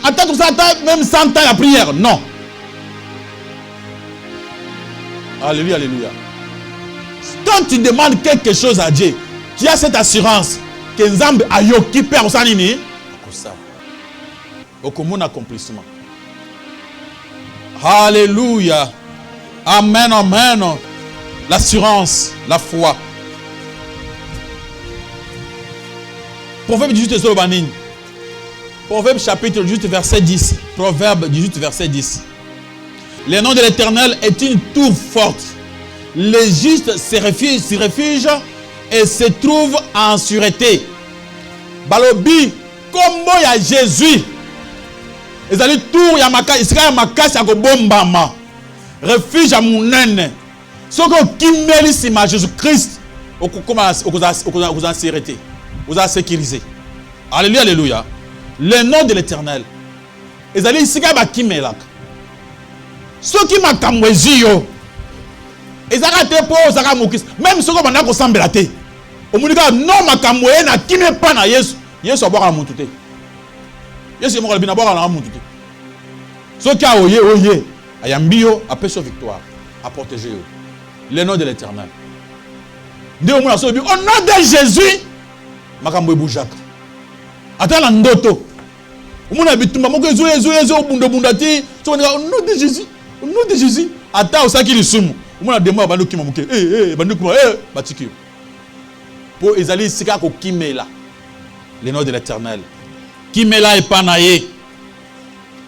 ata tout ça même 100 ans la prière. Non. Alléluia, alléluia. Quand tu demandes quelque chose à Dieu, tu as cette assurance que nzambe ayoki père osanini akosa. Okomona accomplissement. Alléluia. Amen, amen. L'assurance, la foi. Proverbe 18, Proverbe chapitre 18, verset 10. Proverbe 18, verset 10. Le nom de l'Éternel est une tour forte. les justes s'y réfugient et se trouvent en sûreté. Balobi, kombo ya Jésus. Ezali tour ya makasi, esika ya makasi ya kobombama. Refuge ya munene. Soko kimeli sima Jésus-Christ, okuza sécurité, okuza sécurisé. Alléluia, alléluia. Le nom de l'Éternel. Ezali esika ba kimelaka. Soki makambo eziyo. Ezaka te po ozaka mokisi. Même soko banda ko sambela te. Omunika non makambo e na kime pa na Yesu. Yesu aboka mutu te. Yesu mo kalbina aboka na mutu te. Soki a oye ayambio apeso victoire, a protéger yo. Le nom de l'Éternel. Nde omuna so bi au nom de Jésus makambo ebujaka. Ata na ndoto. Omuna bitumba moko ezo bundati. So au nom de Jésus. Au nom de Jésus. Ata osaki lisumu. Omuna demo bando kima moke. Bando kuma batiki. Po ezali sika ko kimela. Le nom de l'Éternel. Kimela epanaye.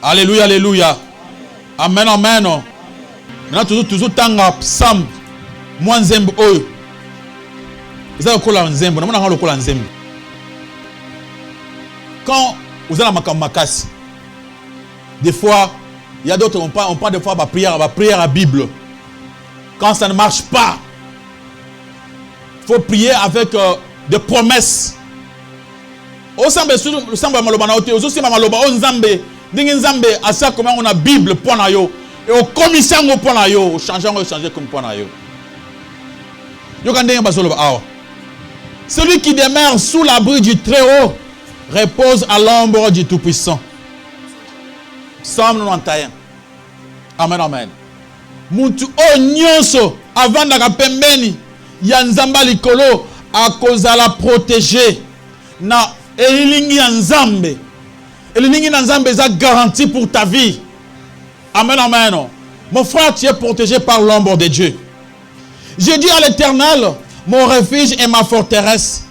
Alléluia, alléluia. Amen, amen. Maintenant toujours tanga psalm moi nzembo oyo. Eza lokola nzembo, namona ngalo lokola nzembo. Quand vous allez à makasi, des fois, il y a d'autres, on parle des fois de prière à Bible. Quand ça ne marche pas, il faut prier avec des promesses. Au samba maloba na ote, au samba maloba on nzambe, ndenge nzambe asa comment on a Bible pour na yo et au commission pour na yo, au changer comme pour na yo. Yo kan ndenge basolo awa. Celui qui demeure sous l'abri du Très-Haut repose à l'ombre du Tout-Puissant. Psalm 91. Amen, amen. Mutu o nyonso avanda pembeni ya nzamba likolo akozala protégé na elilingi ya nzambe. Elilingi na nzambe eza garantie pour ta vie. Amen, amen. Mon frère, tu es protégé par l'ombre de Dieu. J'ai dit à l'Éternel, mon refuge et ma forteresse,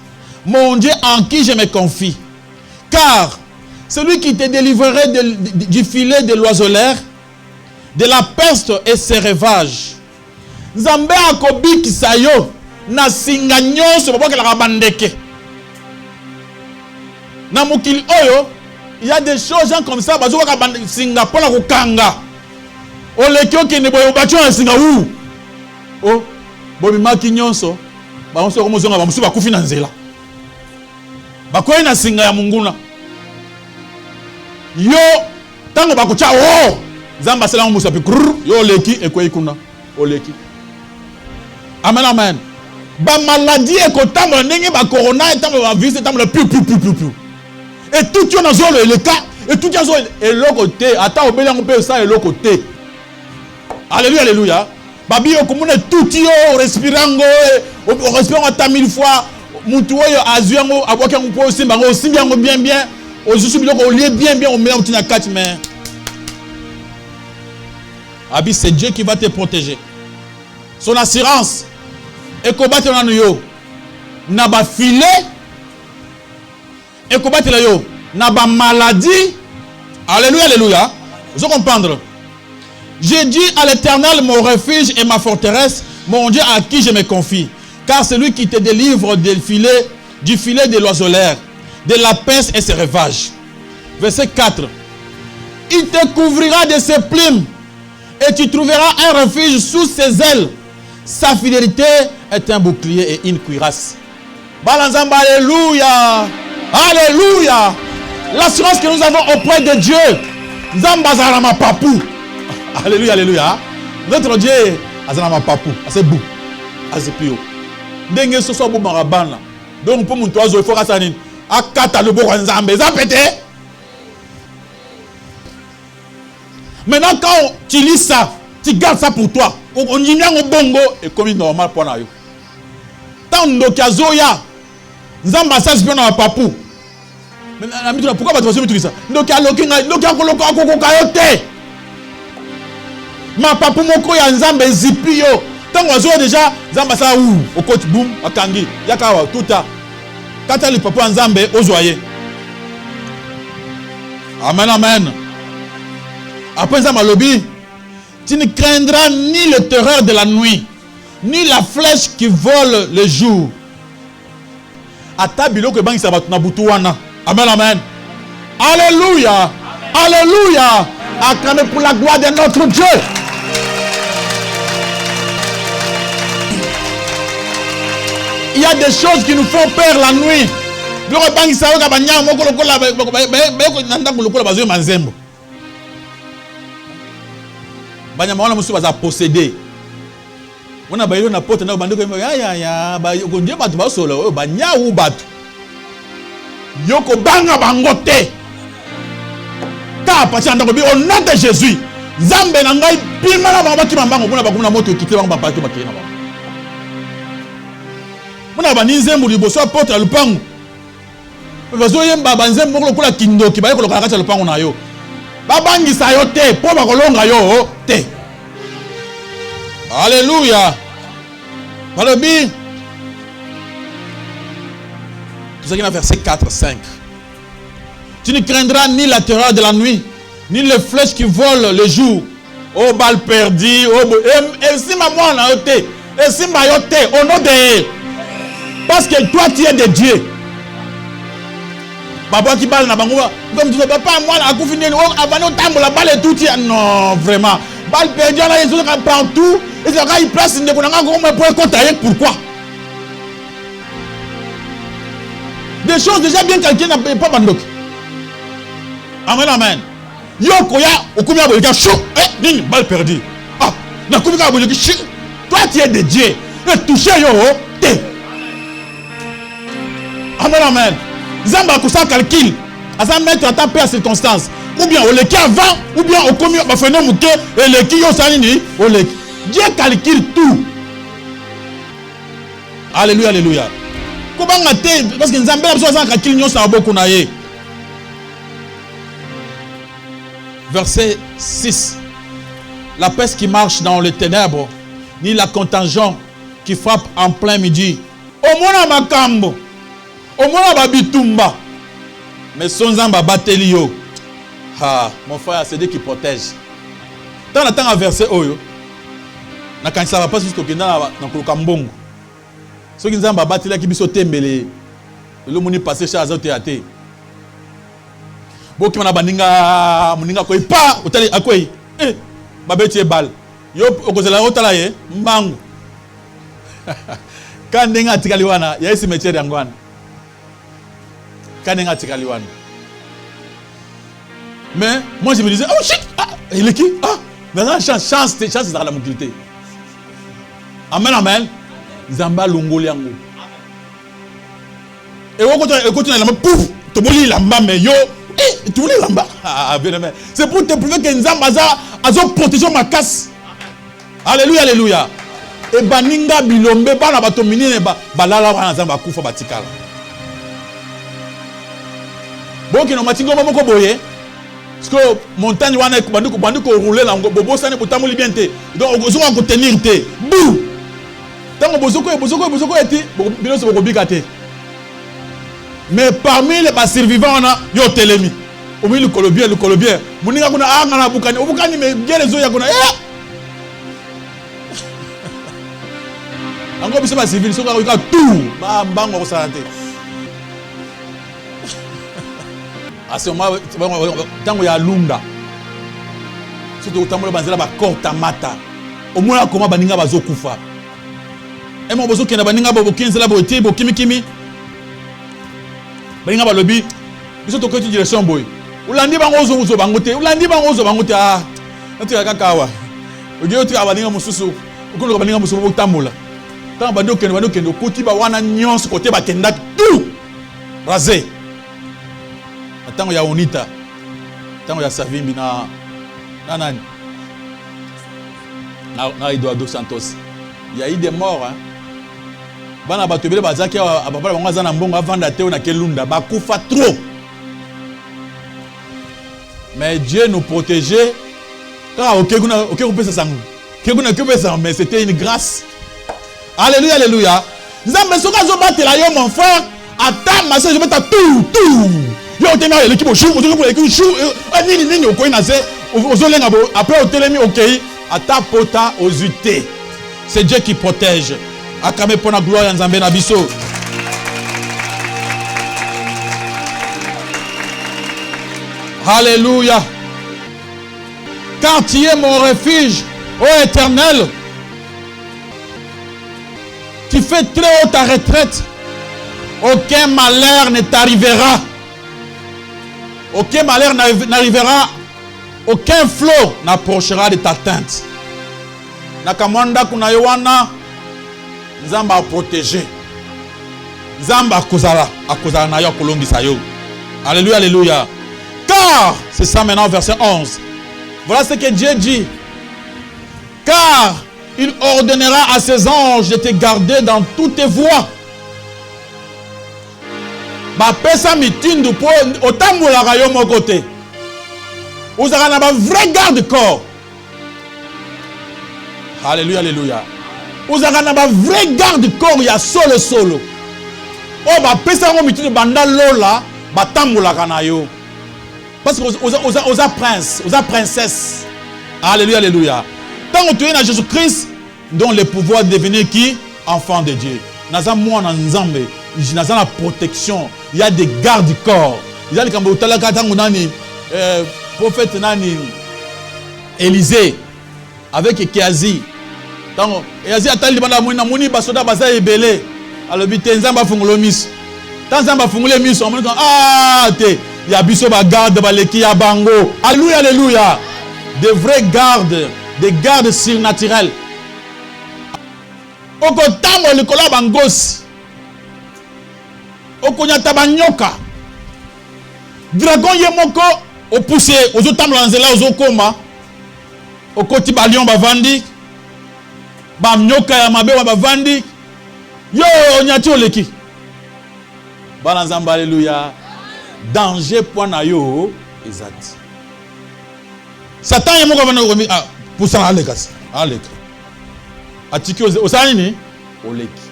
mon Dieu en qui je me confie. Car celui qui te délivrerait du filet de l'oiseleur, de la peste et ses ravages. Nzambe akobikisa yo na singa nyonso babokelaka bandeke. Na mokili oyo, il y a des choses comme ça, bazoka singa pona kokanga. Oleki okende boyo batyo na singa wu. Oh, bomimaki nyonso, baonso komozonga bamusu bakufi na nzela. Bakoye na singa ya munguna. Yo tango bakucha Zamba sela musa pi yo leki ekoyi kuna oleki. Amen, amen. Ba maladie ekotambo ndenge ba corona etambo ba virus etambo plus. Et tout yon azolo le cas et tout yon azolo eloko te ata obeli ngo pe ça eloko te. Alléluia, alléluia. Babi yo komune tout yo respirango o respirango ata 1000 fois mutu oyo azuango aboka ngo po simba ngo simbiango bien ozusu biloko olie bien o mela mutina 4 mais Abi, c'est Dieu qui va te protéger. Son assurance est combattre dans yo. Na ba filet et combattre la yo. Na ba maladie. Alléluia, alléluia. Vous comprendre? J'ai dit à l'Éternel mon refuge et ma forteresse, mon Dieu à qui je me confie. Car c'est lui qui te délivre du filet de l'oiseleur, de la peste et ses ravages. Verset 4. Il te couvrira de ses plumes. Et tu trouveras un refuge sous ses ailes. Sa fidélité est un bouclier et une cuirasse. Balanzamba, alléluia. Alléluia. L'assurance que nous avons auprès de Dieu. Zamba Zalama Papou. Alléluia, alléluia. Notre Dieu, Azalama Papou. C'est beau. C'est plus haut. Dengue ce soit beau marabana. Donc pour mon toiseau, il faut rassanin. Akata le beau Nzambe. Zapete. Maintenant, quand tu lis ça, tu gardes ça pour toi. On y vient au bongo et comme normal pour nous. Tant que Zoya, Zamba ça se fait dans papou. Mais pourquoi tu vas me ça? Donc ma papou moko ya Nzambe zipi yo. Tant que Zoya déjà Zamba ça ou au coach boom akangi yakawa tout ça. Quand le papou Nzambe ozoye. Amen, amen. Après ça, Malobi, tu ne craindras ni le terreur de la nuit, ni la flèche qui vole le jour. Ata biloko ebangisa bato na butu wana. Amen, amen. Alléluia. Alléluia. Acclamez pour la gloire de notre Dieu. Il y a des choses qui nous font peur la nuit. Biloko ebangisa yo ka banya moko lokola ba nanda lokola bazo manzembo. Banya mwana musu baza posséder. On a baillé na porte na bandeko ya ba konje batu ba solo ba nyawu batu yoko banga bangote ta pati andako bi au nom de Jésus Zambe na ngai pima na ba kima mbango kuna ba kuna moto kite bango ba paki ba kina ba mona ba ninzembu liboso porte ya lupango bazo yemba banzembu lokola kindoki ba yekoloka kati ya lupango na yo ba bangisa yo te po ba kolonga yo te. Alléluia. Balobi. Tout ça qui est dans verset 4, 5. Tu ne craindras ni la terreur de la nuit, ni les flèches qui volent le jour. Oh, balle perdue. Oh, et si ma moi na yote. Et si ma yote. Au nom de. Parce que toi, tu es de Dieu. Papa qui parle na bangoua. Comme tu ne peux pas, moi, à Koufine, avant de tambour, la balle est tout. Non, vraiment. Balle perdue, là, ils sont partout. Et c'est quand ils placent une pourquoi? Des choses déjà bien calculées n'a pas bandok. Amen, amen. Yoko ya, okumia bolika chou, nini, balle perdue. Ah, na kumika bolika chou. Toi tu es de Dieu. Et toucher yo, té. Amen, amen. Zamba kousa calcul. Asa mettre à ta paix à circonstance. Ou bien au leki avant, ou bien au commis, bah fait non mouké, et leki yo sanini, au leki. Dieu calcule tout. Alléluia, alléluia. Comment on parce que nous avons besoin de calculer nous ça beaucoup naïe. Verset 6. La peste qui marche dans les ténèbres, ni la contagion qui frappe en plein midi. Au moins à Makambo, au moins à Babitumba, mais son zamba batelio. Ah, mon frère, c'est Dieu qui protège. Tant on attend un verset oyo. Na quand ça va pas juste au Kenya na kuluka mbongo. Ceux qui nous ont battu là qui biso tembele. Le moni passé chez azote ate. Bo ki mana baninga muninga ko pa utali akoyi. Babeti bal. Yo okozela otala ye mbangu. Kandenga tikaliwana ya isi metiere yangwana. Kandenga tikaliwana. Mais moi je me disais oh shit, il est qui? Dans chance dans la mobilité. Amen, amen. Zamba longoli yango. Et on continue la pouf, tu boli lamba mais yo, tu boli lamba. C'est pour te prouver que Nzamba a protection ma casse. Alléluia, alléluia. Et baninga bilombe bana bato minene balala wana Nzamba kufa batikala. Bon qui no matingo moko boye. Parce que montagne wana bandiko rouler là bobo sane botamoli bien te. Donc on va contenir te. Bou. Mais parmi les survivants, on a yo telemi. Au milieu le colobien. Moninga kuna ngana bukani. Obukani mais bien les oya kuna. Encore biso ba civil so ka tout. Ba mbango ko santé. Asoma tango ya lunda. Surtout tango banzela ba korta mata. Au moins comment baninga bazokufa. Et mon bozo qui n'a pas ninga bobo 15 la boité bo kimi baninga ba lobi biso to ko tu direction boy ulandi bango zo bangote ah ntika kakawa odio tu abaninga mususu ukolo baninga mususu bo tamola tant bando kende koti ba wana nyonso côté ba kenda tout rasé atango ya onita tango ya savimbi na nani na Eduardo Santos il y a eu des morts hein. Bana batobele bazaki abapala bango azana mbongo avanda te na kelunda bakufa trop. Mais Dieu nous protégeait. Mais c'était une grâce. Alléluia, alléluia. Nzambe soka zo batela yo mon frère, attends ma soeur je vais ta tout. Yo tena l'équipe chou, on pour l'équipe chou, nini okoyi na se, ozolenga bo après otelemi OK, ata pota ozuté. C'est Dieu qui protège. Akame pour la gloire Nzambe na biso. Alléluia. Car tu es mon refuge, ô Éternel. Tu fais très haut ta retraite. Aucun malheur ne t'arrivera. Aucun malheur n'arrivera. Aucun flot n'approchera de ta tente. Nakamanda kuna yowana. Nzamba a protégé. Nzamba akozala na yo kolongisa yo. Alléluia, alléluia. Car, c'est ça maintenant verset 11. Voilà ce que Dieu dit. Car il ordonnera à ses anges de te garder dans toutes tes voies. Bapesa mitindu po otambolaka yo moko te. Ozaka na ba vrai garde-corps. Alléluia, alléluia. Ozaka na ba vrai garde-corps ya solo. O bapesa ngo mitindu banda lola batambolaka na yo. Parce que oza prince, oza princesse. Alléluia, alléluia. Tant que tu es dans Jésus-Christ, dont le pouvoir de devenir qui? Enfant de Dieu. Naza moi na nzambe, naza la protection. Il y a des gardes du corps. Il y a des kambo talaka tango nani prophète nani Élisée avec Kéazi. Tango Kéazi atali bana moni na moni basoda baza ebele. Alobi te nzamba fungolo miso. Tant nzamba fungole miso on dit ah te ya biso ba garde baleki ya bango. Alléluia, alléluia. Des vrais gardes, des gardes surnaturels. Oko tango likola bangosi. Okonyata banyoka. Dragon yemoko opoussé ozo tambola nzela ozo koma. Okoti balion bavandi. Banyoka ya mabe bavandi. Yo onyati oleki. Bana nzamba alléluia. Danger point na yo ezati. Satan yemoko bana komi pour ça alekasi. Aleka. Atiki osani ni oleki.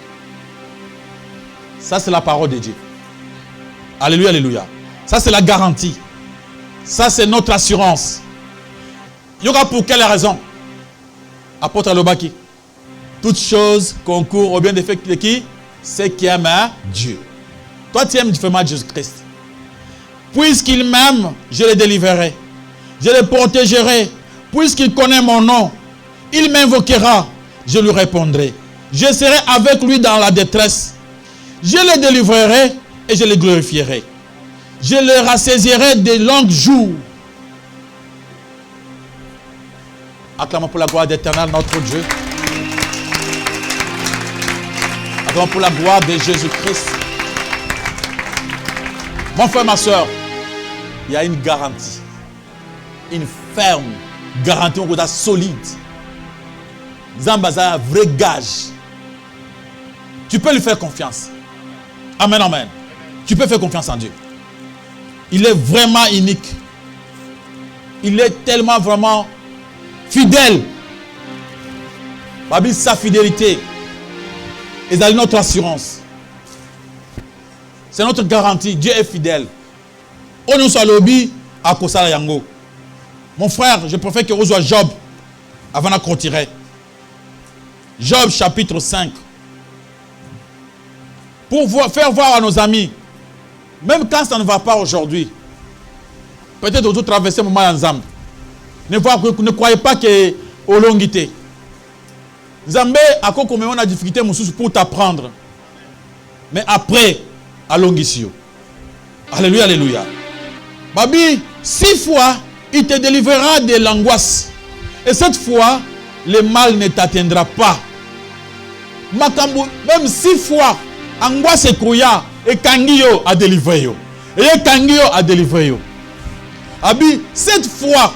Ça, c'est la parole de Dieu. Alléluia, alléluia. Ça, c'est la garantie. Ça, c'est notre assurance. Yoga pour quelle raison? Apôtre Lobaki. Toutes choses concourent au bien des faits de qui? C'est qui aime Dieu. Toi, tu aimes vraiment Jésus-Christ. Puisqu'il m'aime, je le délivrerai. Je le protégerai. Puisqu'il connaît mon nom, il m'invoquera. Je lui répondrai. Je serai avec lui dans la détresse. Je le délivrerai et je le glorifierai. Je le rassaisierai de longs jours. Acclamons pour la gloire d'Éternel, notre Dieu. Acclamons pour la gloire de Jésus-Christ. Mon frère, ma soeur, il y a une garantie. Une ferme garantie, on est solide. Zambaza, un vrai gage. Tu peux lui faire confiance. Amen, amen. Tu peux faire confiance en Dieu. Il est vraiment unique. Il est tellement vraiment fidèle. Babi, sa fidélité. Et c'est notre assurance. C'est notre garantie. Dieu est fidèle. On nous soit lobby à Kosala Yango. Mon frère, je préfère que vous soyez Job avant de retirer. Job chapitre 5. Pour faire voir à nos amis, même quand ça ne va pas aujourd'hui, peut-être vous traversez un moment ensemble. Ne croyez pas que au longité. Zambé a quoi comme on a difficulté pour t'apprendre. Mais après, à longissio. Alléluia, alléluia. Babi, 6 fois, il te délivrera de l'angoisse. Et cette fois, le mal ne t'atteindra pas. Makambo, même 6 fois, angoisse et kouya, et kangio a délivré yo. Et kangio a délivré yo. Abi, 7 fois,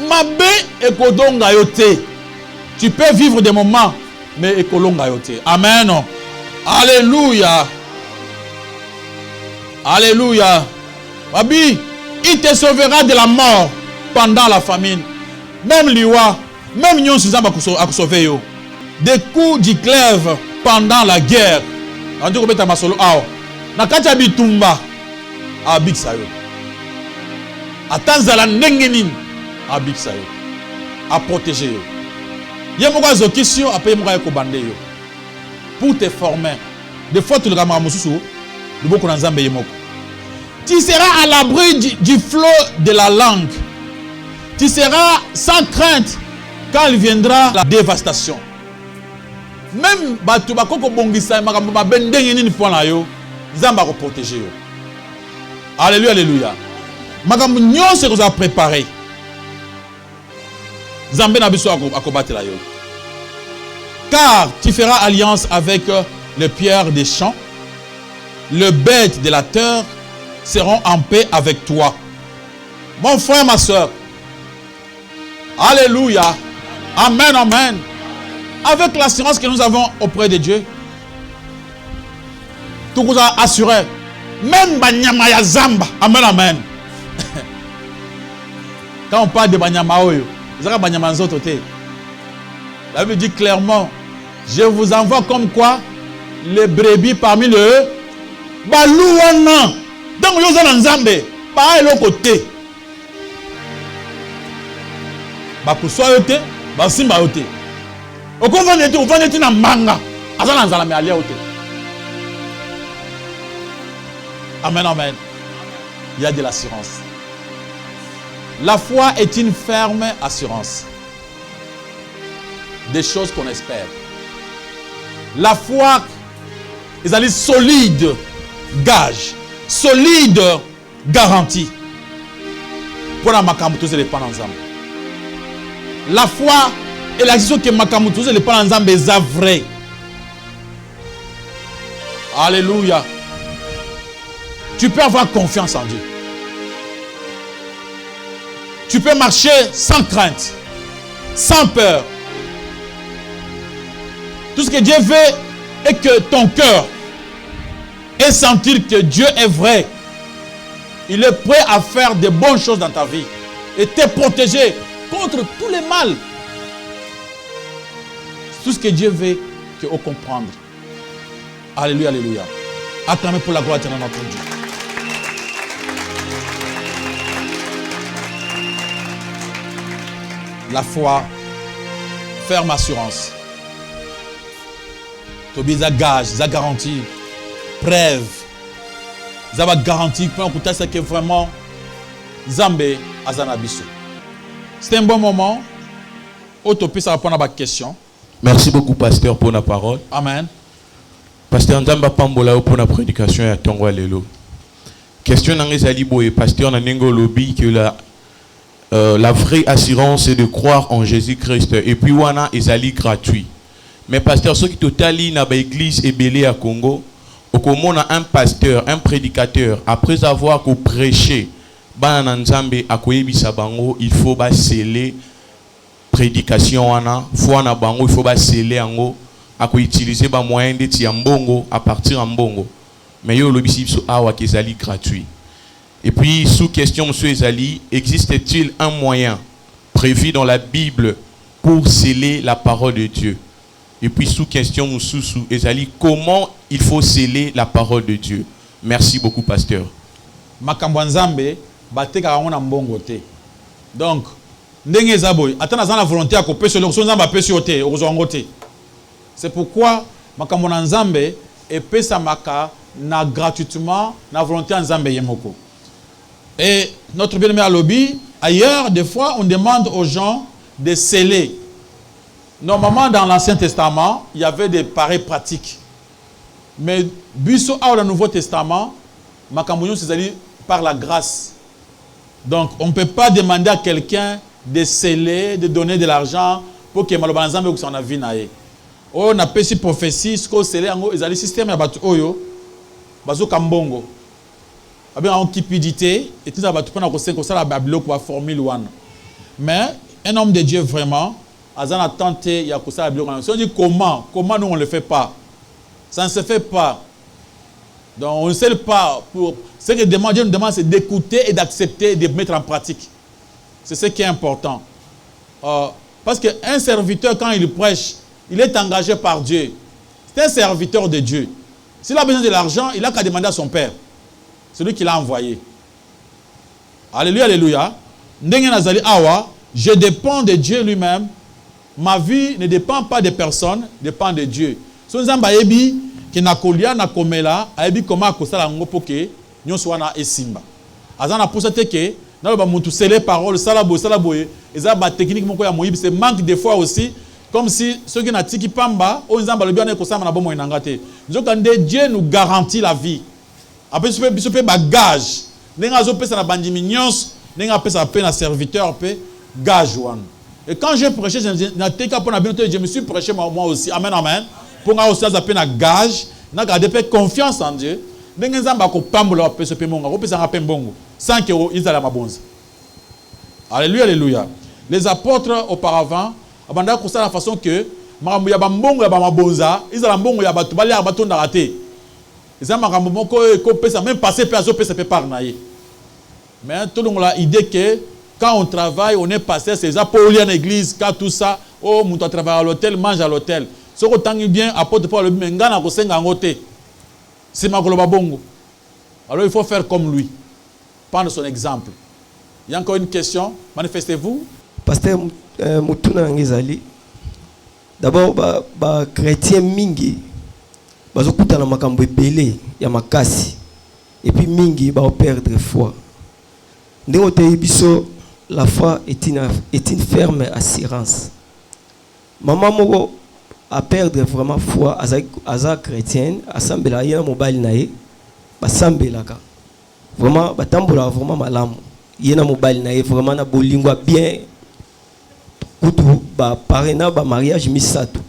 mabe et kodonga yote. Tu peux vivre des moments, mais ekolonga yote. Amen. Alléluia. Alléluia. Abi, il te sauvera de la mort pendant la famine. Même liwa, même nyon suzamba a sauvé yo. Des coups du glaive pendant la guerre. On dit que ma solo ao. Na kacha bitumba abik sayo. Atanzala ndengenin abik sayo. A protéger yo. Il y a beaucoup de questions à payer pour te former. Des fois, tu le ramènes tu seras à l'abri du flot de la langue. Tu seras sans crainte quand il viendra la dévastation. Même si tu vas protéger. Alléluia, alléluia. Makambu nyonso que vous avez préparé. Zambé na biso akobatela yo. Car tu feras alliance avec les pierres des champs, les bêtes de la terre seront en paix avec toi. Mon frère, ma soeur. Alléluia. Amen, amen. Avec l'assurance que nous avons auprès de Dieu, tout vous a assuré. Même Banyama ya Zamba. Amen, amen. Quand on parle de Banyama Oyo, la Bible dit clairement, je vous envoie comme quoi les brebis parmi le Balouana. Donc, vous êtes en Zambé, pas à l'autre côté. Pour soi, vous êtes en côté. Au contraire, vous êtes en manga. Amen, amen. Il y a de l'assurance. La foi est une ferme assurance des choses qu'on espère. La foi est solide gage, solide garantie. Pour la makamutuze les pan ensemble. La foi est l'action que makamutuze les pan ensemble est vrai. Alléluia. Tu peux avoir confiance en Dieu. Tu peux marcher sans crainte, sans peur. Tout ce que Dieu veut est que ton cœur ait sentir que Dieu est vrai. Il est prêt à faire de bonnes choses dans ta vie et te protéger contre tous les mal. Tout ce que Dieu veut que vous comprendre. Alléluia, alléluia. Acclamez pour la gloire de notre Dieu. La foi, ferme assurance. Tobi za gage, za garantie, preuve. Ça va garantir que vraiment Zambé Azanabiso. C'est un bon moment. Autopie, ça va répondre à ma question. Merci beaucoup, pasteur, pour la parole. Amen. Pasteur Nzamba Pambola pour la prédication à Tongo Lelo. Question dans les alibos et pasteur Nanengo Lobby que la vraie assurance c'est de croire en Jésus-Christ et puis wana ezali gratuit. Mais pasteur, ceux qui totali na ba église et belé à Congo, au comment un pasteur, un prédicateur après avoir prêché bana nzambe akoyebisa bango, il faut ba sceller prédication wana, foi na bango, il faut ba sceller ango, ako utiliser ba moyen de tiambongo à partir en bongo. Mais yo lobisi so awa kezali gratuit. Et puis, sous question, M. Ezali, existe-t-il un moyen prévu dans la Bible pour sceller la parole de Dieu? Et puis, sous question, M. Ezali, comment il faut sceller la parole de Dieu? Merci beaucoup, pasteur. Makambwanzambe, bateka on mbongo te. Donc, ndenge zaboy, atana za la volonté à couper sur l'oxonzamba pesiote, ozongote. C'est pourquoi Makambwanzambe et pesa maka na gratuitement na volonté nzambe yemoko. Et notre bien-aimé à lobby, ailleurs, des fois, on demande aux gens de sceller. Normalement, dans l'Ancien Testament, il y avait des pareilles pratiques. Mais, dans le Nouveau Testament, c'est par la grâce. Donc, on ne peut pas demander à quelqu'un de sceller, de donner de l'argent pour que Malobanzambe s'en a vu naé. On a fait cette prophétie, ce qu'on scellé, ils ont le système à Batu Oyo, Bazo Kambongo. En cupidité, et tout ça va tout prendre comme ça la Bible pour la formule one. Mais un homme de Dieu vraiment, Azan a tenté, il y a ça la Bible. Si on dit comment nous on ne le fait pas, ça ne se fait pas. Donc on ne sait pas. Pour ce que Dieu nous demande, c'est d'écouter et d'accepter, de mettre en pratique. C'est ce qui est important. Parce qu'un serviteur, quand il prêche, il est engagé par Dieu. C'est un serviteur de Dieu. S'il a besoin de l'argent, il n'a qu'à demander à son père. Celui qui l'a envoyé. Alléluia, alléluia. Je dépends de Dieu lui-même ma vie ne dépend pas des personnes, dépend de Dieu. Si nous avons dit que na kolia na komela, ayebi comment ko sala ngo poke nyonso wana esimba. Azana pour ça que na ba mutu sele parole sala boye, eza ba technique moko ya moyibi, c'est manque des fois aussi comme si ceux qui na tiki pamba, o nzamba le bien ko sama na bomo inangate. Nzokande Dieu nous garantit la vie. Après ce peut bagage. Nenga zo pesa na bandimi nyonso, nenga pesa pe na serviteur pe gage wana. Et quand j'ai prêché, je me suis prêché moi aussi. Amen, amen. Pour nga aussi appelé na gage, na garder confiance en Dieu. Ndenge nzamba ko pambola pe ce pe monga, ko pesa nga pe mbongo. 5 € izala mabonza. Alléluia, alléluia. Les apôtres auparavant, abanda ko ça la façon que makambo ya ba mbongo ya ba mabonza, izala mbongo ya batu bali ya batu ndaraté. Ils ont makambo moko ko pesa même passer pe azo pesa pe par naie. Mais tout le monde a l'idée que quand on travaille, on est passé, c'est ça, pour aller en église, quand tout ça, oh, mon travaille à l'hôtel, mange à l'hôtel. Ce qu'on t'a bien, apporte pas le mengana, qu'on s'en gangote. C'est ma bongo. Alors il faut faire comme lui. Prendre son exemple. Il y a encore une question, manifestez-vous. Pasteur Mutuna Ngizali. D'abord, ba chrétien mingi, bazokuta na makambo ebele ya makasi. Et puis mingi ba perdre foi. Ndenge oteyi biso la foi est une ferme assurance. Maman moko a perdre vraiment foi aza chrétienne, asambela yena mobile nae, basambelaka. Vraiment batambola vraiment malamu. Yena mobile nae vraiment na bolingwa bien. Kutu ba parena ba mariage misato.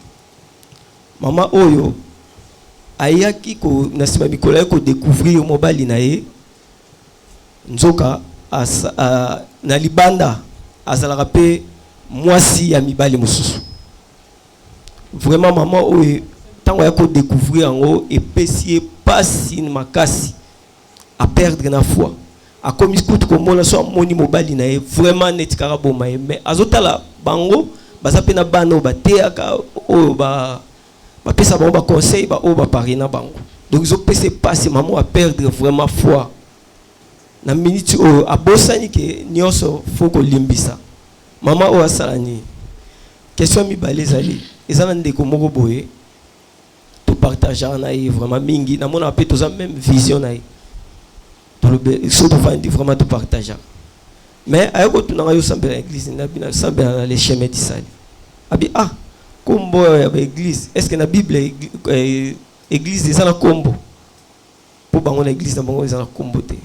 Maman oyo ayaki ko nasima bikola ko découvrir mobile nae. Nzoka na libanda azalaka pe mwasi ya mibali mususu. Vraiment maman oyo tango ya ko découvrir ngo epesi pasi makasi a perdre na foi. A komi skutu ko mona so moni mobali na vraiment net karaboma mais azotala bango bazape na bano bateaka oyo ba pesa bango ba conseil ba o ba parina bango. Donc zo pesi pasi maman a perdre vraiment foi. Na minute o abosani ke nyonso foko limbisa mama o asalani question mi balezali ezana ndeko moko boye to partager na vraiment mingi na mona pe toza même vision na to le surtout fandi vraiment to partager mais ayoko tunanga yo sambela église na bina sambela na les chemins d'Israël abi kombo ya église est-ce que na bible église ezana kombo po bango na église na bango ezana kombo te.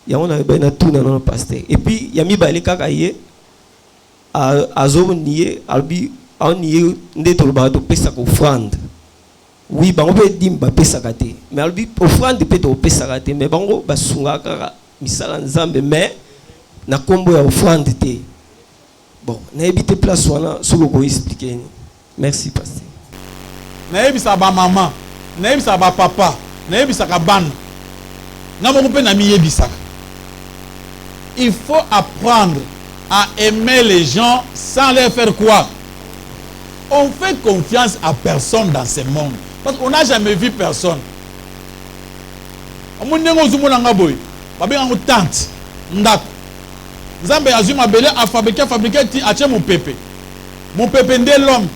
Il y a un tout dans le pasteur. Et puis, il y a mis les cacaillés à zone nié, albi, à nié, n'étole de pesa offrande. Oui, on peut dire pesa gâté. Mais albi, offrande peut être pesa gâté. Mais bango, basunga kara, misala nzambe, mais na combo ya offrande te. Bon, n'a évité place wana, ce que vous expliquer. Merci, pasteur. N'a évité sa maman, n'a évité sa papa, n'a évité sa ban. N'a pas coupé n'a mis yebisa. Il faut apprendre à aimer les gens sans leur faire quoi? On fait confiance à personne dans ce monde. Parce qu'on n'a jamais vu personne. On m'a dit que tante, Nzambe azuma belé a fabriqué a mon pépé. Mon pépé c'est l'homme.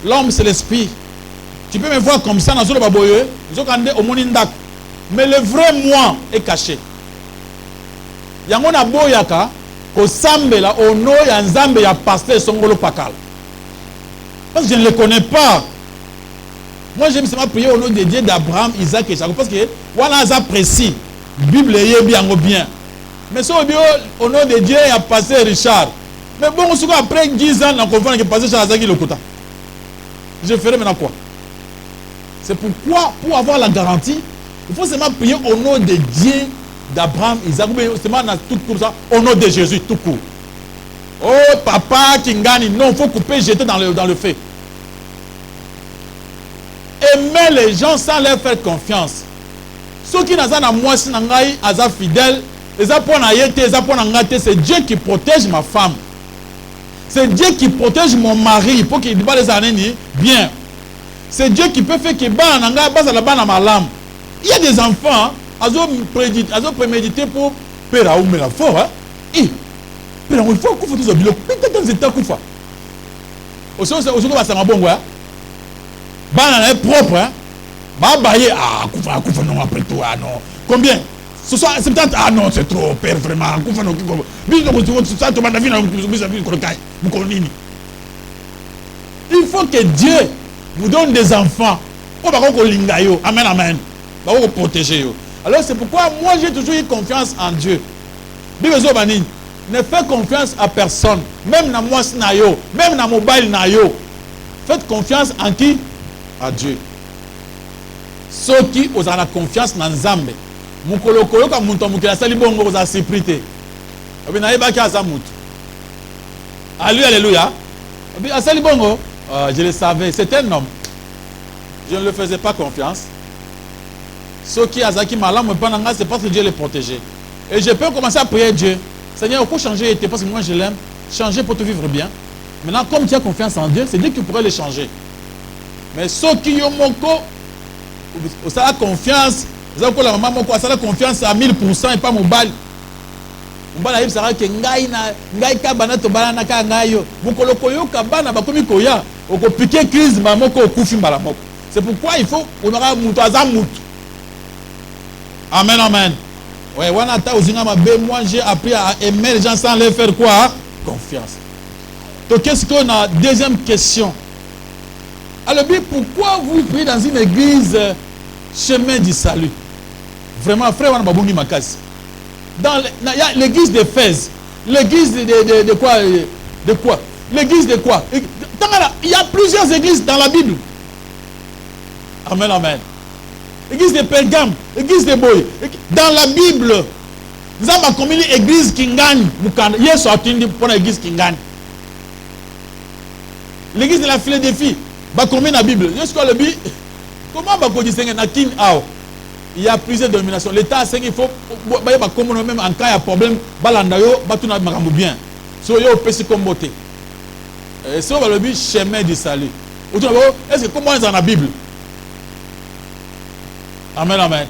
L'homme c'est l'esprit. Tu peux me voir comme ça dans le baboye, mais le vrai moi est caché. Yango na boyaka ko sambela ono ya nzambe ya pasteur Songolo Pakal. Parce que je ne le connais pas. Moi j'aime seulement prier au nom de Dieu d'Abraham, Isaac et Jacob parce que voilà ça précis. Bible est bien bien. Mais ça au nom de Dieu il y a pasteur Richard. Mais bon après 10 ans on comprend que pasteur Chazaki le kota. Je ferai maintenant quoi? C'est pourquoi pour avoir la garantie, il faut seulement prier au nom de Dieu d'Abraham, Isaac, seulement dans tout court ça, au nom de Jésus, tout court. Oh, papa, Kingani, non, il faut couper, jeter dans le feu. Aimer les gens sans leur faire confiance. Ceux qui n'ont pas moi, si n'angai, aza fidèle, c'est Dieu qui protège ma femme. C'est Dieu qui protège mon mari pour qu'il ne pas les années bien. C'est Dieu qui peut faire que ba nanga basa la ba na malam. Il y a des enfants, ils ont prémédité pour pera ou mela fort hein. Pera il faut qu'on fasse tout ça bilo. Peut-être dans état kufa. Aussi va ça bon ouais. Bana est propre hein. Ba bailler kufa non après tout non. Combien? Ce soir c'est peut-être non, c'est trop père vraiment. Kufa non qui ça to banda vina il faut que Dieu vous donne des enfants. Amen, amen. Protéger. Alors c'est pourquoi moi j'ai toujours eu confiance en Dieu. Ne faites confiance à personne. Même dans moi, même dans mobile. Faites confiance en qui? À Dieu. Ceux qui ont la confiance dans Nzambe. Mukolokolo ka muntu mukela sali bongo za sécurité. Obina yeba ki azamut. Alléluia. Obina sali bongo, je le savais, c'était un homme. Je ne le faisais pas confiance. Ceux qui azaki malam pendant c'est parce que Dieu les protégeait. Et je peux commencer à prier Dieu. Seigneur, il faut changer parce que moi je l'aime. Changer pour te vivre bien. Maintenant, comme tu as confiance en Dieu, c'est Dieu qui pourrait les changer. Mais ceux qui ont moko, ça a confiance. La maman ça a confiance à 1000% et pas mon bal. Mon bal arrive, ça va que ngai kabana to balana ka ngayo. Mukolo koyo kabana bakomi koya. Oko piquer crise maman ko kufi mbala moko. C'est pourquoi il faut on aura muto azamut. Amen, amen. Ouais, moi j'ai appris à aimer les gens sans leur faire quoi? Confiance. Donc qu'est-ce qu'on a? Deuxième question. Alors pourquoi vous priez dans une église chemin du salut? Vraiment, frère, on a babungi makasi. Dans l'église d'Éphèse, l'église de quoi? De quoi? L'église de quoi? Il y a plusieurs églises dans la Bible. Amen, amen. L'église de Pergame, l'église de Boy. Dans la Bible, nous avons commis l'église qui gagne. Il y a sorti pour l'église qui gagne. L'église de la Philadelphie, commis la Bible. Comment il y a plusieurs dénominations. L'État, il faut même en cas de problème, bien. C'est comme beauté. C'est le chemin du salut. Est-ce que comment est-ce dans la Bible? Amen, amen.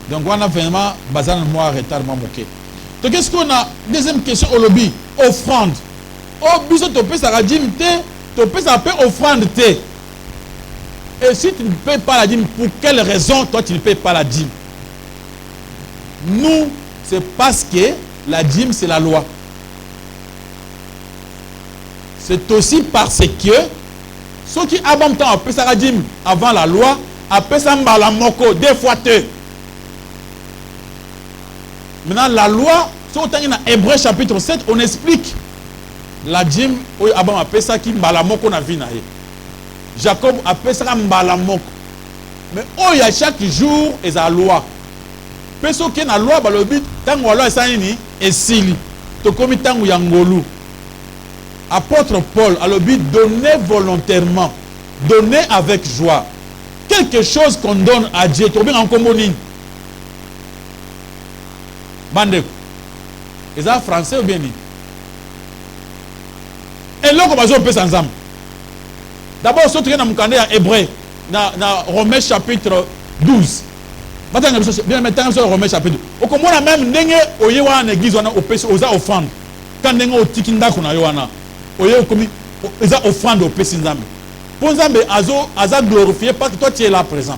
Donc, on a vraiment besoin de moi retardement moqué. Donc, qu'est-ce qu'on a? Deuxième question au lobby. Offrande. Oh, biso tu peux ça la dîme, tu peux ça payer offrande. Et si tu ne payes pas la dîme, pour quelle raison toi tu ne payes pas la dîme? Nous, c'est parce que la dîme, c'est la loi. C'est aussi parce que ceux qui avant le temps ont payé la dîme avant la loi, après ça, la moko, deux fois deux. Maintenant, la loi, si on est dans Hébreux chapitre 7, on explique la dîme, avant après ça, qui la moko na vie. Jacob appelle ça la moko. Mais il y a chaque jour, il y a la loi. Parce que la loi, le but, tant que la loi est sili. Tu comme tant que yangolu. Apôtre Paul a le but de donner volontairement, donner avec joie. Quelque chose qu'on donne à Dieu, tu bien en communie. Bande. Ils sont français ou bien ni? Et là, on va jouer ensemble. D'abord, ce qui est dans mon candidat hébreu, dans Romains chapitre 12. Bien maintenant, sur Romains chapitre 12. Au moins, même, n'engé au yewa en église, on a aux offrandes. Quand n'engé au tikinda qu'on a yoana, au yewa comme ils ont offrande au péché nzambe. Pour nzambe, aza glorifié parce que toi tu es là présent.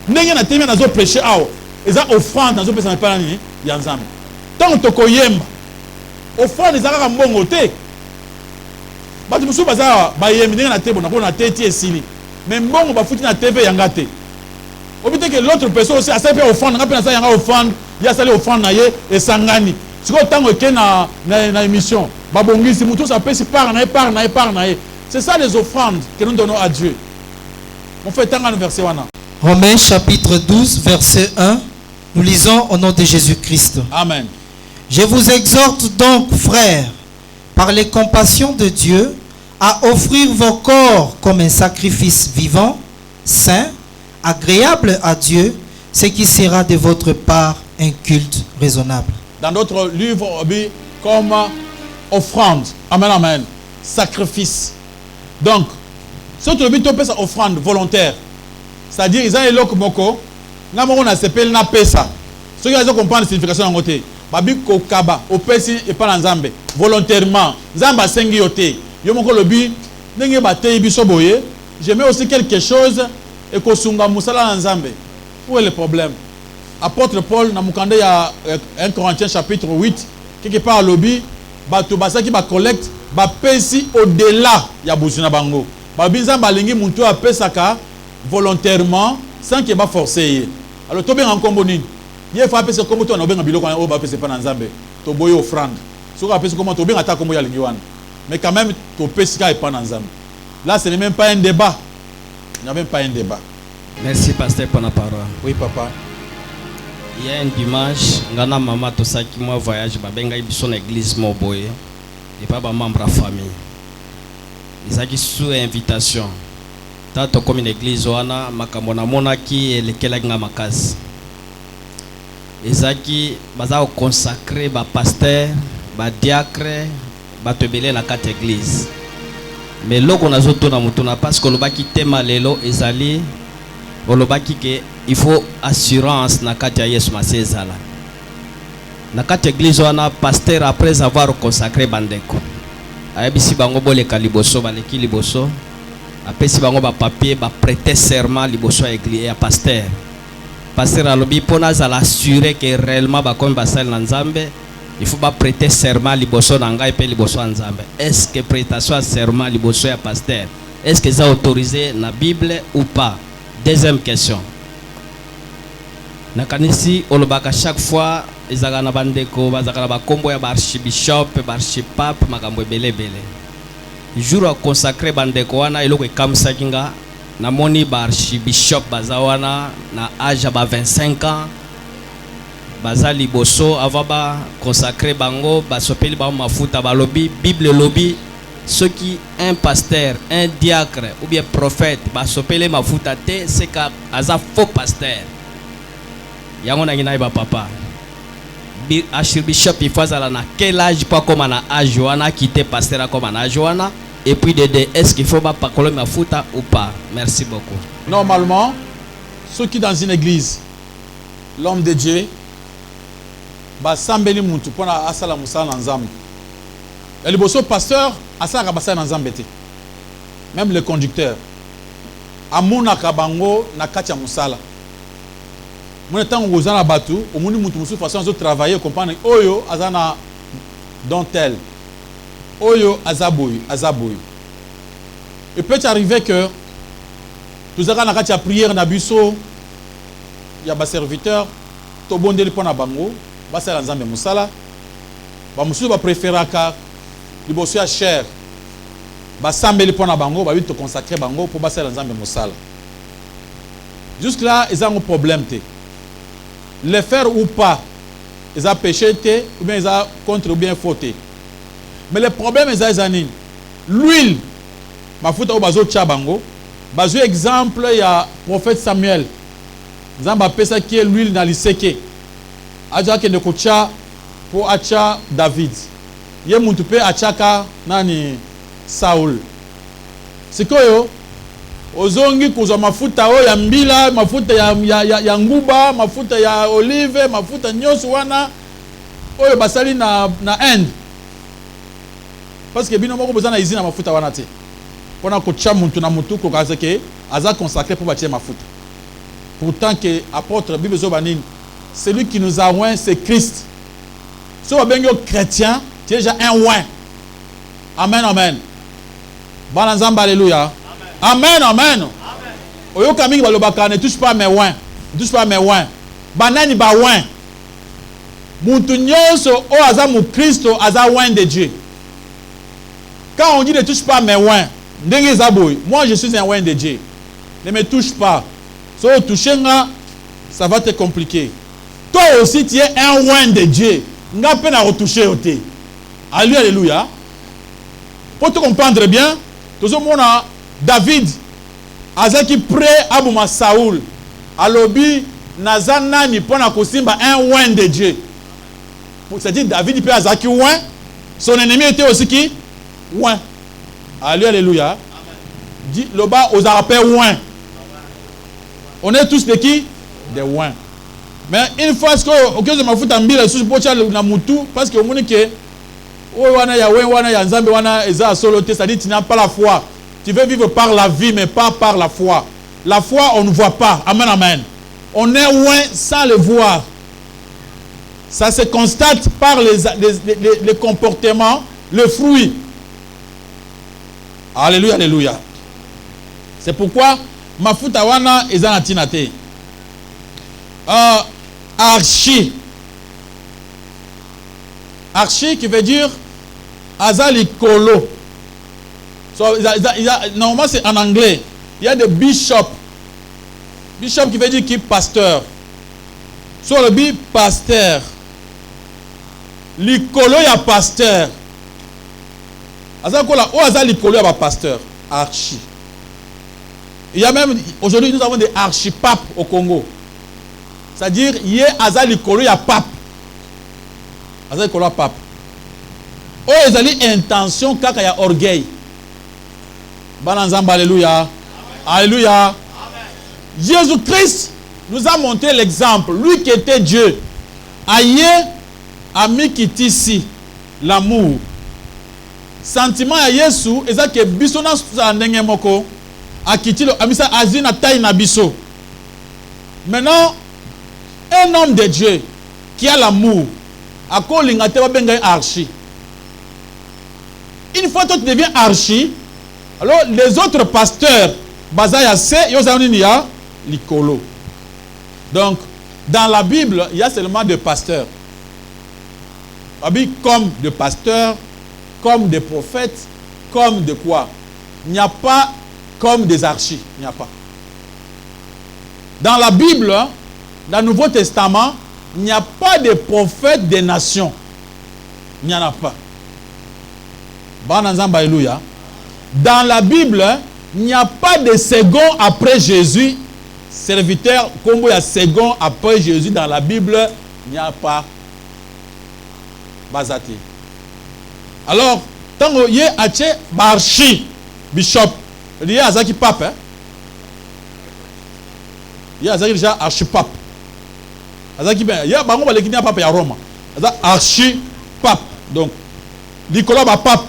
N'engé na témé nazo prêcher ao, ils ont offrande nazo péché pas ni yanzambe. Tant que tu yemba, offrande ils ont mbongo te. Batu musu baza ba yembi n'engé na tebo na ko na teti esili. Mais mbongo ba futi na TV yangate. Obite que l'autre personne aussi a fait offrande, n'a pas yanga offrande, il a sali offrande na ye et sangani. Si on tango ke na émission, babongi si mutu ça peut si par na. C'est ça les offrandes que nous donnons à Dieu. On fait tango verset wana. Romains chapitre 12 verset 1. Nous lisons au nom de Jésus-Christ. Amen. Je vous exhorte donc, frères, par les compassions de Dieu, à offrir vos corps comme un sacrifice vivant, saint, agréable à Dieu, ce qui sera de votre part un culte raisonnable. Dans d'autres livres, comme offrande, amen, amen, sacrifice. Donc, ce que tu peux faire offrande volontaire, c'est-à-dire, ils ont un loc moko, on a s'appelle na pesa. Ceux qui comprennent la signification en côté, babi ko kaba, au pesi et pas en zambe, volontairement, zamba sengi yote. Yo moko lobi ndenge batei biso boye, je mets aussi quelque chose et kosunga musala nzambe. Où est le problème? Apôtre Paul na mukande ya 1 Corinthiens chapitre 8 quelque part lobi bato basaki ba collecte ba pesi au-delà ya buzuna bango. Ba binzamba balingi muntu apesaka volontairement sans que ba forcer. Alors to benga nkombo nini? Ye fa pesa kombo to na benga biloko na o ba pesa pa na nzambe. To boye offrande. Soka pesa kombo to benga ta kombo ya lingi wana. Mais quand même to pesa pa na nzambe. Là ce n'est même pas un débat. Il n'y a même pas un débat. Merci pasteur pour la parole. Oui papa. Il y a un dimanche, ngana mama to saki moi voyage ba benga biso église moboye et pas ba membre de famille. Ils sous invitation. Tato comme une église wana makambo na monaki elekelanga makasi. Ezaki baza consacré ba pasteur, ba diacre, ba tebele na quatre église. Mais loko nazoto na mutuna parce que lobaki tema lelo ezali olobaki ke il faut assurance na kati ya Yesu masezala. Na kati église wana pasteur après avoir consacré bandeko. Ayebisi bango boleka liboso baleki liboso. Apesi bango ba papier ba prêter serment liboso ya église ya pasteur. Pasteur alobi pona za l'assurer que réellement ba comme basal na Nzambe, il faut ba prêter serment liboso na ngai pe liboso ya Nzambe. Est-ce que prêtation à serment liboso ya pasteur, est-ce que ça autorisé na Bible ou pas? Deuxième question. Nakanisi olobaka chaque fois ezaka na bandeko bazaka na bakombo ya archibishop, archipape makambo ebele bele. Jour à consacrer bandeko wana eloko ekamisa kinga na moni archibishop bazawana na âge ba 25 ans baza liboso avant ba consacrer bango basopeli ba mafuta balobi Bible lobi ceux qui un pasteur, un diacre ou bien prophète basopeli mafuta te c'est ka aza faux pasteur. Yango na ngina ba papa. Archbishop il faut na quel âge pas comme na âge wana quitter pasteur comme na âge wana et puis de est-ce qu'il faut pas parler mafuta ou pas? Merci beaucoup. Normalement, ceux qui dans une église, l'homme de Dieu, ba sambeli muntu pona asala musala nzambe. Et le bosso pasteur asala basala nzambe te. Même le conducteur amuna kabango na katia musala. Mon temps où ozana batu, au moni muntu musu façon de travailler comprendre oyo azana dontel. Oyo azaboy. Et peut arriver que tous les gens qui ont prière na biso, il y a des serviteurs, to bondeli pona bango, basala nzambe musala, ba musu ba préférer ka liboso ya cher. Ba sambeli pona bango, ba vite consacrer bango pour basala nzambe musala. Jusque là, ils ont un problème te. Le faire ou pas, ils ont péché te, ou bien ils ont contre ou bien fauté. Mais le problème est que l'huile, ma fouta ou bazo tchabango, bazo exemple il y a prophète Samuel. Zamba pesa qui est l'huile dans l'iseke. Aja ke nekocha pour acha David. Ye muntu pe achaka nani Saul. Sikoyo ozongi kuzwa mafuta o ya mbila, mafuta ya nguba, mafuta ya olive, mafuta nyoso wana oyo basali na Inde. Parce que bino moko besoin na izina mafuta wana te. Pona ko tcha muntu na mutu ko kazeke aza consacré pour bâtir mafuta. Pourtant que apôtre Bible zobanine, celui qui nous a oint c'est Christ. Si on est chrétien, tu es déjà un oint. Amen amen. Bananzamba alléluia. Amen amen. Oyo kamingi balobaka ne touche pas mes oints. Ne touche pas mes oints. Banani ba oint. Muntu nyonso o aza mu Christo aza oint de Dieu. Quand on dit ne touche pas mes oins, moi je suis un oin de Dieu. Ne me touche pas. Si tu touches, ça va te compliquer. Toi aussi tu es un oin de Dieu. Tu n'as pas à retoucher. Alléluia. Pour te comprendre bien, tout le monde a David, Azaki prêt à Bouma Saoul, Alobi, Nazana ni pona kosimba un oin de Dieu. C'est-à-dire David peut Azaki oin, son ennemi était aussi qui? Ouin. Alléluia. Dit le bas aux arapés ouin. On est tous de qui? Des ouin. Mais une fois que au cas de ma fout en bille, sous pocha na mutu parce que au monde que C'est-à-dire tu n'as pas la foi. Tu veux vivre par la vie, mais pas par la foi. La foi, on ne voit pas. Amen, amen. On est loin sans le voir. Ça se constate par les comportements, le fruit. Alléluia, alléluia. C'est pourquoi mafuta wana ezana tinate. Archi. Archi qui veut dire azali kolo. So, normalement c'est en anglais. Il y a des bishops. Bishop qui veut dire qui pasteur. Sur le bi pasteur. Likolo ya pasteur. Azakola o azali likolo ya pasteur. Archi. Il y a même aujourd'hui nous avons des archipapes au Congo. C'est-à-dire il y a azali likolo ya pape. Azali likolo ya pape. O ezali intention kaka ya orgueil. Bananzamba, alléluia. Alléluia. Jésus-Christ nous a montré l'exemple. Lui qui était Dieu. Aïe, ami qui ici, l'amour. Sentiment à Yesu, et ça que bisona sa ndenge moko, a quitté le amisa azina taille na biso. Maintenant, un homme de Dieu qui a l'amour, a kolingate wa benga archi. Une fois que tu deviens archi, alors les autres pasteurs, bazaya se, yozaniya likolo. Donc, dans la Bible, il y a seulement des pasteurs. Comme des pasteurs, comme des prophètes, comme de quoi? Il n'y a pas comme des archis. Il n'y a pas. Dans la Bible, dans le Nouveau Testament, il n'y a pas de prophètes des nations. Il n'y en a pas. Dans la Bible, il n'y a pas de second après Jésus. Serviteur, comme il y a second après Jésus dans la Bible, il n'y a pas. Bazati. Alors, tant que y a archi bishop, il y a Azaki pape. Il y a Azaki déjà archipape. Azaki ben, il y a bango balekini pape ya Rome. Archi pape. Donc, Nicolas ba pape.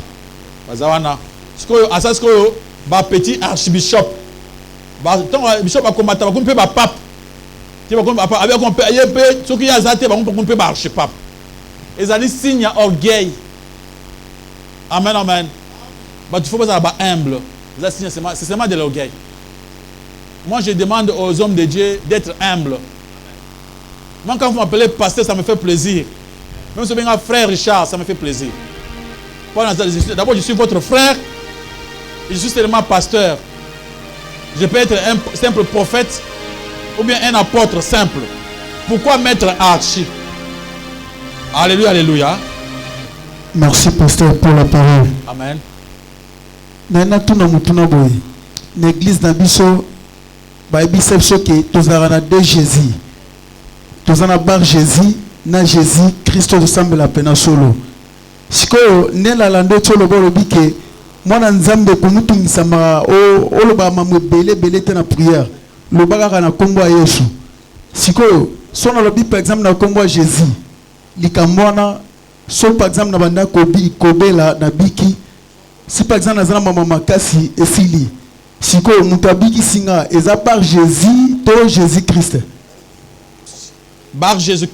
Bazawana. Skoyo asaskoyo ba petit archbishop. Ba tant bishop ba combattre ba kumpe ba pape. Ti ba kumpe ba pape avec kumpe yepe soki ya zate ba kumpe ba archipape. Ezali signe orgueil. Amen, amen. Mais il faut pas être humble. C'est seulement de l'orgueil. Moi, je demande aux hommes de Dieu d'être humbles. Moi, quand vous m'appelez pasteur, ça me fait plaisir. Même si vous êtes frère Richard, ça me fait plaisir. D'abord, je suis votre frère. Je suis seulement pasteur. Je peux être un simple prophète ou bien un apôtre simple. Pourquoi mettre archi? Alléluia, alléluia. Merci, pasteur, pour la parole. Amen. Maintenant, tout le monde, l'église d'Abisso, nous avons deux Jésus. Nous avons bar Jésus, na Jésus, Christ ressemble la peine solo. Si que ne la lande solo borobike, moi n'ensemble pour nous tous sama o lo ba mamu belé te na prière. Le baga na kombo Yesu. Si que son lobi par exemple na kombo Jésus, likamwana so par exemple na banda kobela na biki. Si par exemple na maman makasi esili. Si que mutabiki singa eza par Jésus, to Jésus Christ. Bar Jésus,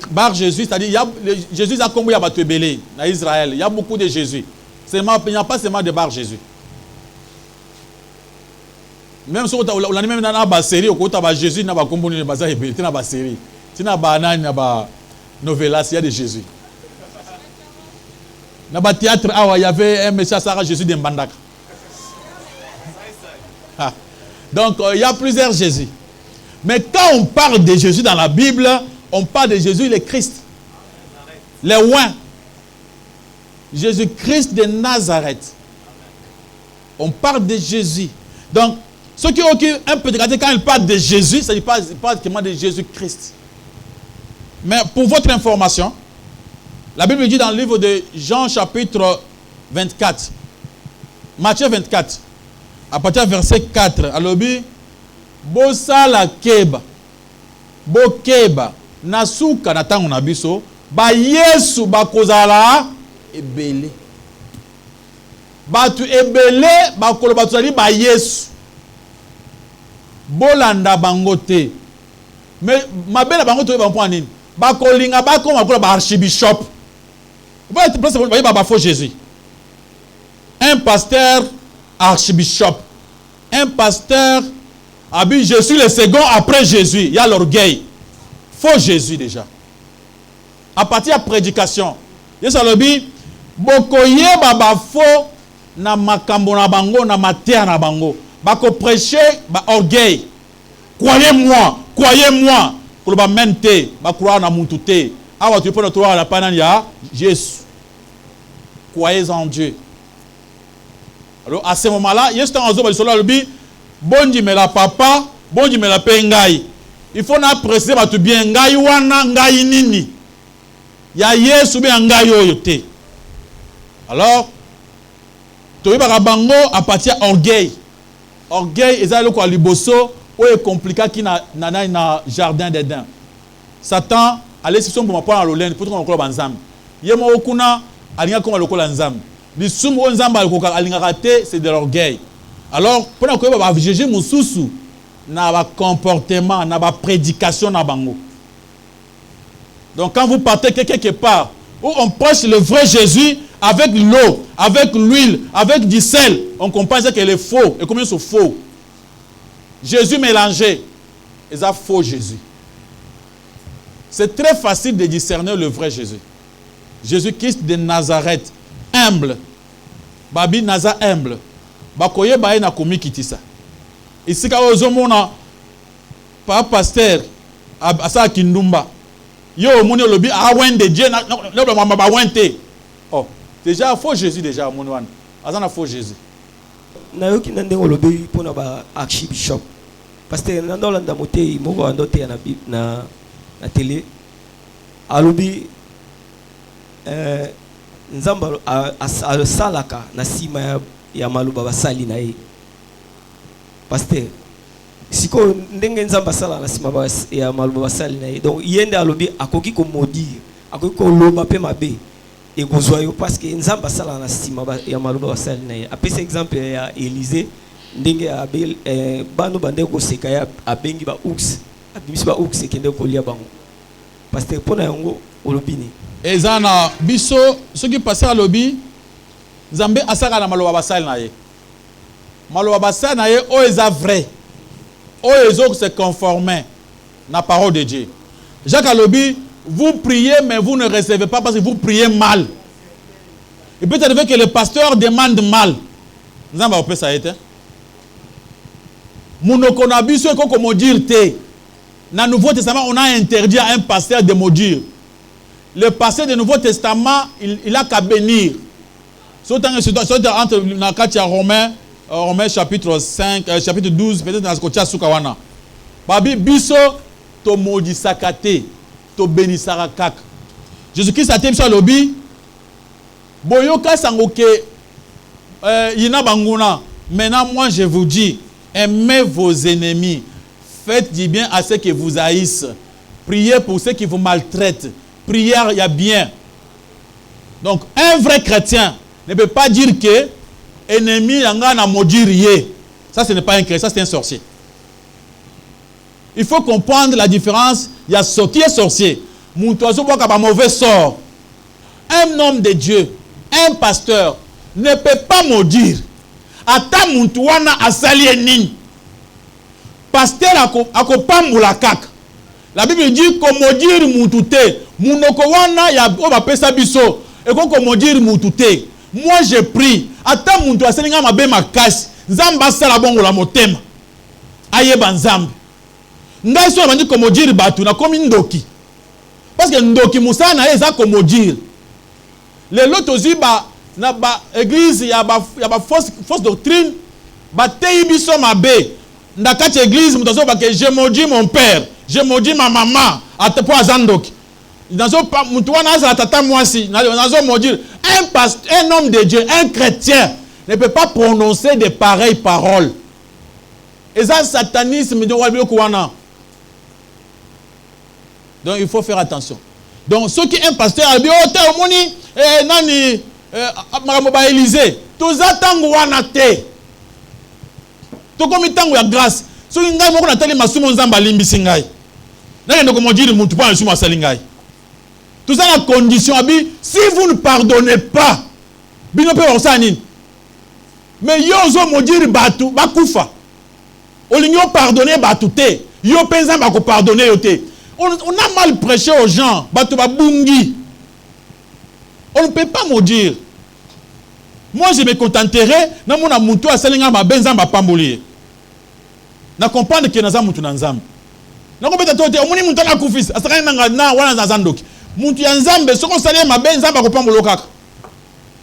c'est-à-dire Jésus a commis à Batebele, en Israël. Il y a beaucoup de Jésus. Il n'y a pas seulement de bar Jésus. Même si on a même dans la série, on a Jésus, on a commis dans la série. Si on a une novelas, il y a de Jésus. Dans le théâtre, il y avait un monsieur Sarah Jésus de Mbandaka. Donc, il y a plusieurs Jésus. Mais quand on parle de Jésus dans la Bible, on parle de Jésus le Christ. Le oint. Jésus-Christ de Nazareth. On parle de Jésus. Donc, ceux qui ont un peu de regardé, quand ils parlent de Jésus, ça ne parle pas de Jésus-Christ. Mais pour votre information, la Bible dit dans le livre de Jean chapitre 24, Matthieu 24, à partir du verset 4, alors, Bosala keba, Bokeba, Nasuka na tango na biso, ba Yesu ba kozala ebele. batu ebele bakoloba tozali ba Yesu bolanda bango te mais mabela bango to ba point nini bakolinga bakoma kola ba archibishop vous voyez ba faux Jésus, un pasteur archibishop, un pasteur je suis le second après Jésus, il y a l'orgueil, faux Jésus déjà à partir de la prédication Yesu alobi bokoye ba faux na makambo na bango na mater na bango bako prêcher ba orgueil, croyez-moi pour ba mente ba croire na muntu te awa tu peux le trouver à la panane ya Jésus, croyez en Dieu. Alors à ce moment-là Yesu tanzo ba solo alobi bondi me la papa bondi me la pengai, il faut na préciser ba tu bien ngai wana ngai nini ya Yesu be ngai oyo te. Alors toyeba bango à partir orgueil ezali ko liboso o e compliqué qui na jardin d'Éden. Satan allait si son pour prendre l'olène pour qu'on lokolo banzam yemo okuna alinga ko lokolo nzam lisumu o nzamba alikoka alinga raté, c'est de l'orgueil. Alors pendant que ba juger mususu na ba comportement na ba prédication na bango. Donc quand vous partez quelque part où on prêche le vrai Jésus avec l'eau, avec l'huile, avec du sel, on comprend qu'elle est faux. Et combien sont faux? Jésus mélangé, et ça faux Jésus. C'est très facile de discerner le vrai Jésus. Jésus-Christ de Nazareth, humble. Babi Naza humble. Bakoye bae na komi kitisa. Ici ka ozomona pa pasteur asa kindumba. Yo moni lobi a wende Dieu na ba wente. Oh, déjà faux Jésus déjà mon wan. Azana faux Jésus. Na yoki nande olobi pona ba archbishop. Pasteur nando landa moté moko andote na télé. Alobi nzamba a salaka na sima ya maluba basali na ye. Pasteur siko ndenge nzamba sala na sima ya maluba basali na ye. Donc yende alobi akoki ko maudire, akoki ko loba pe mabe. Et gozoyo parce que nzamba sala na sima ya maluba basali na ye. Apesa exemple ya Élysée ndenge abel bando bande ko seka ya abengi ba ox, abimisi ba ox kende ko lia bango. Pasteur pona yango olobini. Ezana biso ce qui passe à lobby Nzambe asaka na maloba basali na ye. Maloba basali na ye o eza vrai. O ezo se conformer na parole de Dieu. Jacques alobi, vous priez mais vous ne recevez pas parce que vous priez mal. Il peut arriver que le pasteur demande mal. Nzambe opé ça été. Munoko na biso ko ko maudire te. Dans le Nouveau Testament, on a interdit à un pasteur de maudire. Le pasteur du Nouveau Testament, il a qu'à bénir. Entre Romains chapitre 5, chapitre 12, peut-être dans ce côté Soukawana. Babi biso to maudit sakate, to bénissara kak. Jésus-Christ a dit ça lobi. Boyoka sangoke yina banguna. Maintenant moi je vous dis, aimez vos ennemis. Faites du bien à ceux qui vous haïssent. Priez pour ceux qui vous maltraitent. Prière, il y a bien. Donc, un vrai chrétien ne peut pas dire que ennemi n'a maudire. Ça, ce n'est pas un chrétien, ça, c'est un sorcier. Il faut comprendre la différence. Il y a ce qui est sorcier. Mon oiseau voit qu'il a un mauvais sort. Un homme de Dieu, un pasteur, ne peut pas maudire. Ata mutuana asali nini. Pasteur akopambula kaka. La Bible dit qu'on maudire mutute. Munoko wana ya oba pesa biso. Et qu'on maudire mutute. Moi je prie. Ata muntu aselinga mabe makasi. Nzamba sala bongo la motema. Ayeba nzambe. Ngai so bandi ko maudire batu na komi ndoki. Parce que ndoki musana na eza ko maudire. Les lotos ziba na ba église ya ba fausse doctrine ba teyi biso mabe. Ndakati église mutazo ba que je maudis mon père, je maudis ma maman atepo azandoki. Nazo pa mutu wana za tata mwasi nazo maudire un homme de Dieu, un chrétien ne peut pas prononcer de pareilles paroles. Et ça satanisme de wabi wana. Donc il faut faire attention. Donc ceux qui un pasteur a dit oh ta omoni nani makambo ba Élysée toza tango wana te. Tokomi tango ya grâce. So ngai moko natali masumo nzamba limbisi ngai. Nakende ko modiri mutu pa nsumo asali ngai. Toza na condition abi si vous ne pardonnez pas. Bino pe osana nini? Mais yo zo modiri batu bakufa. Olingo pardonner batu te. Yo penza ba ko pardonner yo te. On a mal prêché aux gens, batu babungi. On ne peut pas maudire. Moi je me contenterai na mona mutu asalinga mabenza mapamboli. Na comprendre que naza mutu na nzambe. Na ko beta tote omuni mutu na kufisa asaka nanga na wana za zandoki. Mutu ya nzambe soko salia mabenza ba ko pambolo kaka.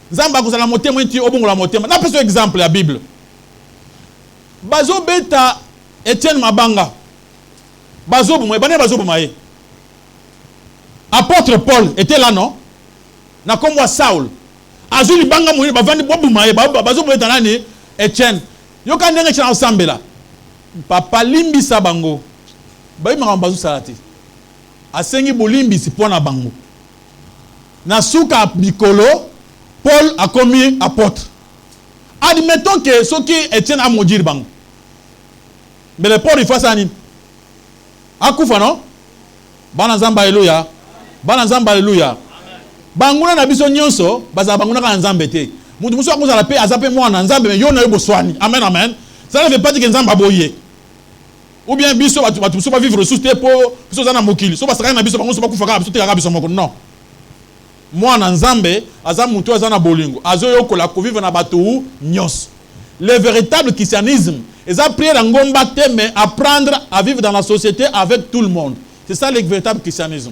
Nzamba ko sala motema nti obongola motema. Na peso exemple ya Bible. Bazo beta Etienne Mabanga. Bazo bumwe bane bazo bumaye. Apôtre Paul était là non? Na comme moi Saul. Azuli banga moyi bavandi bobumaye bazo beta nani Etienne. Yo ka ndenge chana ensemble là. Papa limbi sa bango. Bayi makambazu salati. Asengi bolimbi si pona bango. Na suka bikolo Paul a commis apôtre. Admettons que ce qui Etienne a maudit bango. Mais le Paul il fait ça ni. Akufa non? Bana nzamba haleluya. Bana nzamba haleluya. Banguna na biso nyonso baza banguna ka nzambe te. Mutu muso akuzala pe azape mwana nzambe mais yo na yo boswani. Amen amen. Ça ne veut pas dire que nzamba boye. Ou bien biso batu so pas vivre sous te po biso za na mokili. So basaka na biso bango so ba kufa ka biso te ka biso moko non. Mwana nzambe aza mutu aza na bolingo. Azo yokola ko vivre na batu nyonso. Le véritable christianisme ils ont pris la ngomba mais apprendre à vivre dans la société avec tout le monde. C'est ça le véritable christianisme.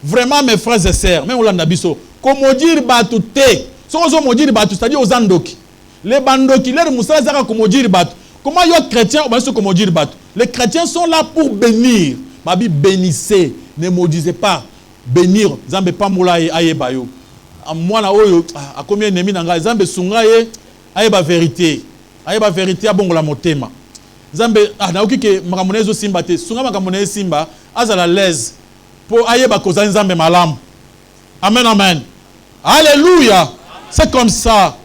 Vraiment mes frères et sœurs, même Olanda biso, comment dire batu te. So ozo dire batu, c'est-à-dire aux andoki. Les bandoki, les moussa zaka comment dire batu. Comment yo chrétiens ou bien comment dire batu. Les chrétiens sont là pour bénir. Babi bénissez, ne maudissez pas. Bénir, zambe pas moula aye bayo. Moi na oyo a combien ennemi nanga zambe sunga ye aye ba vérité. Aye ba vérité abongola motema. Zambe na okike makamonezo simba te. Sunga makamonezo simba azala l'aise pour aye ba koza nzambe malamu. Amen amen. Alléluia. C'est comme ça.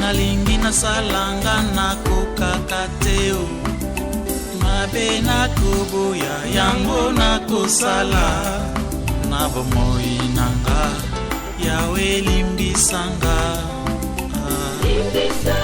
Nalingi na salanga na kokakateo mabe na kubuya yango na kosala na bomoi nanga yawe limbisanga limbisa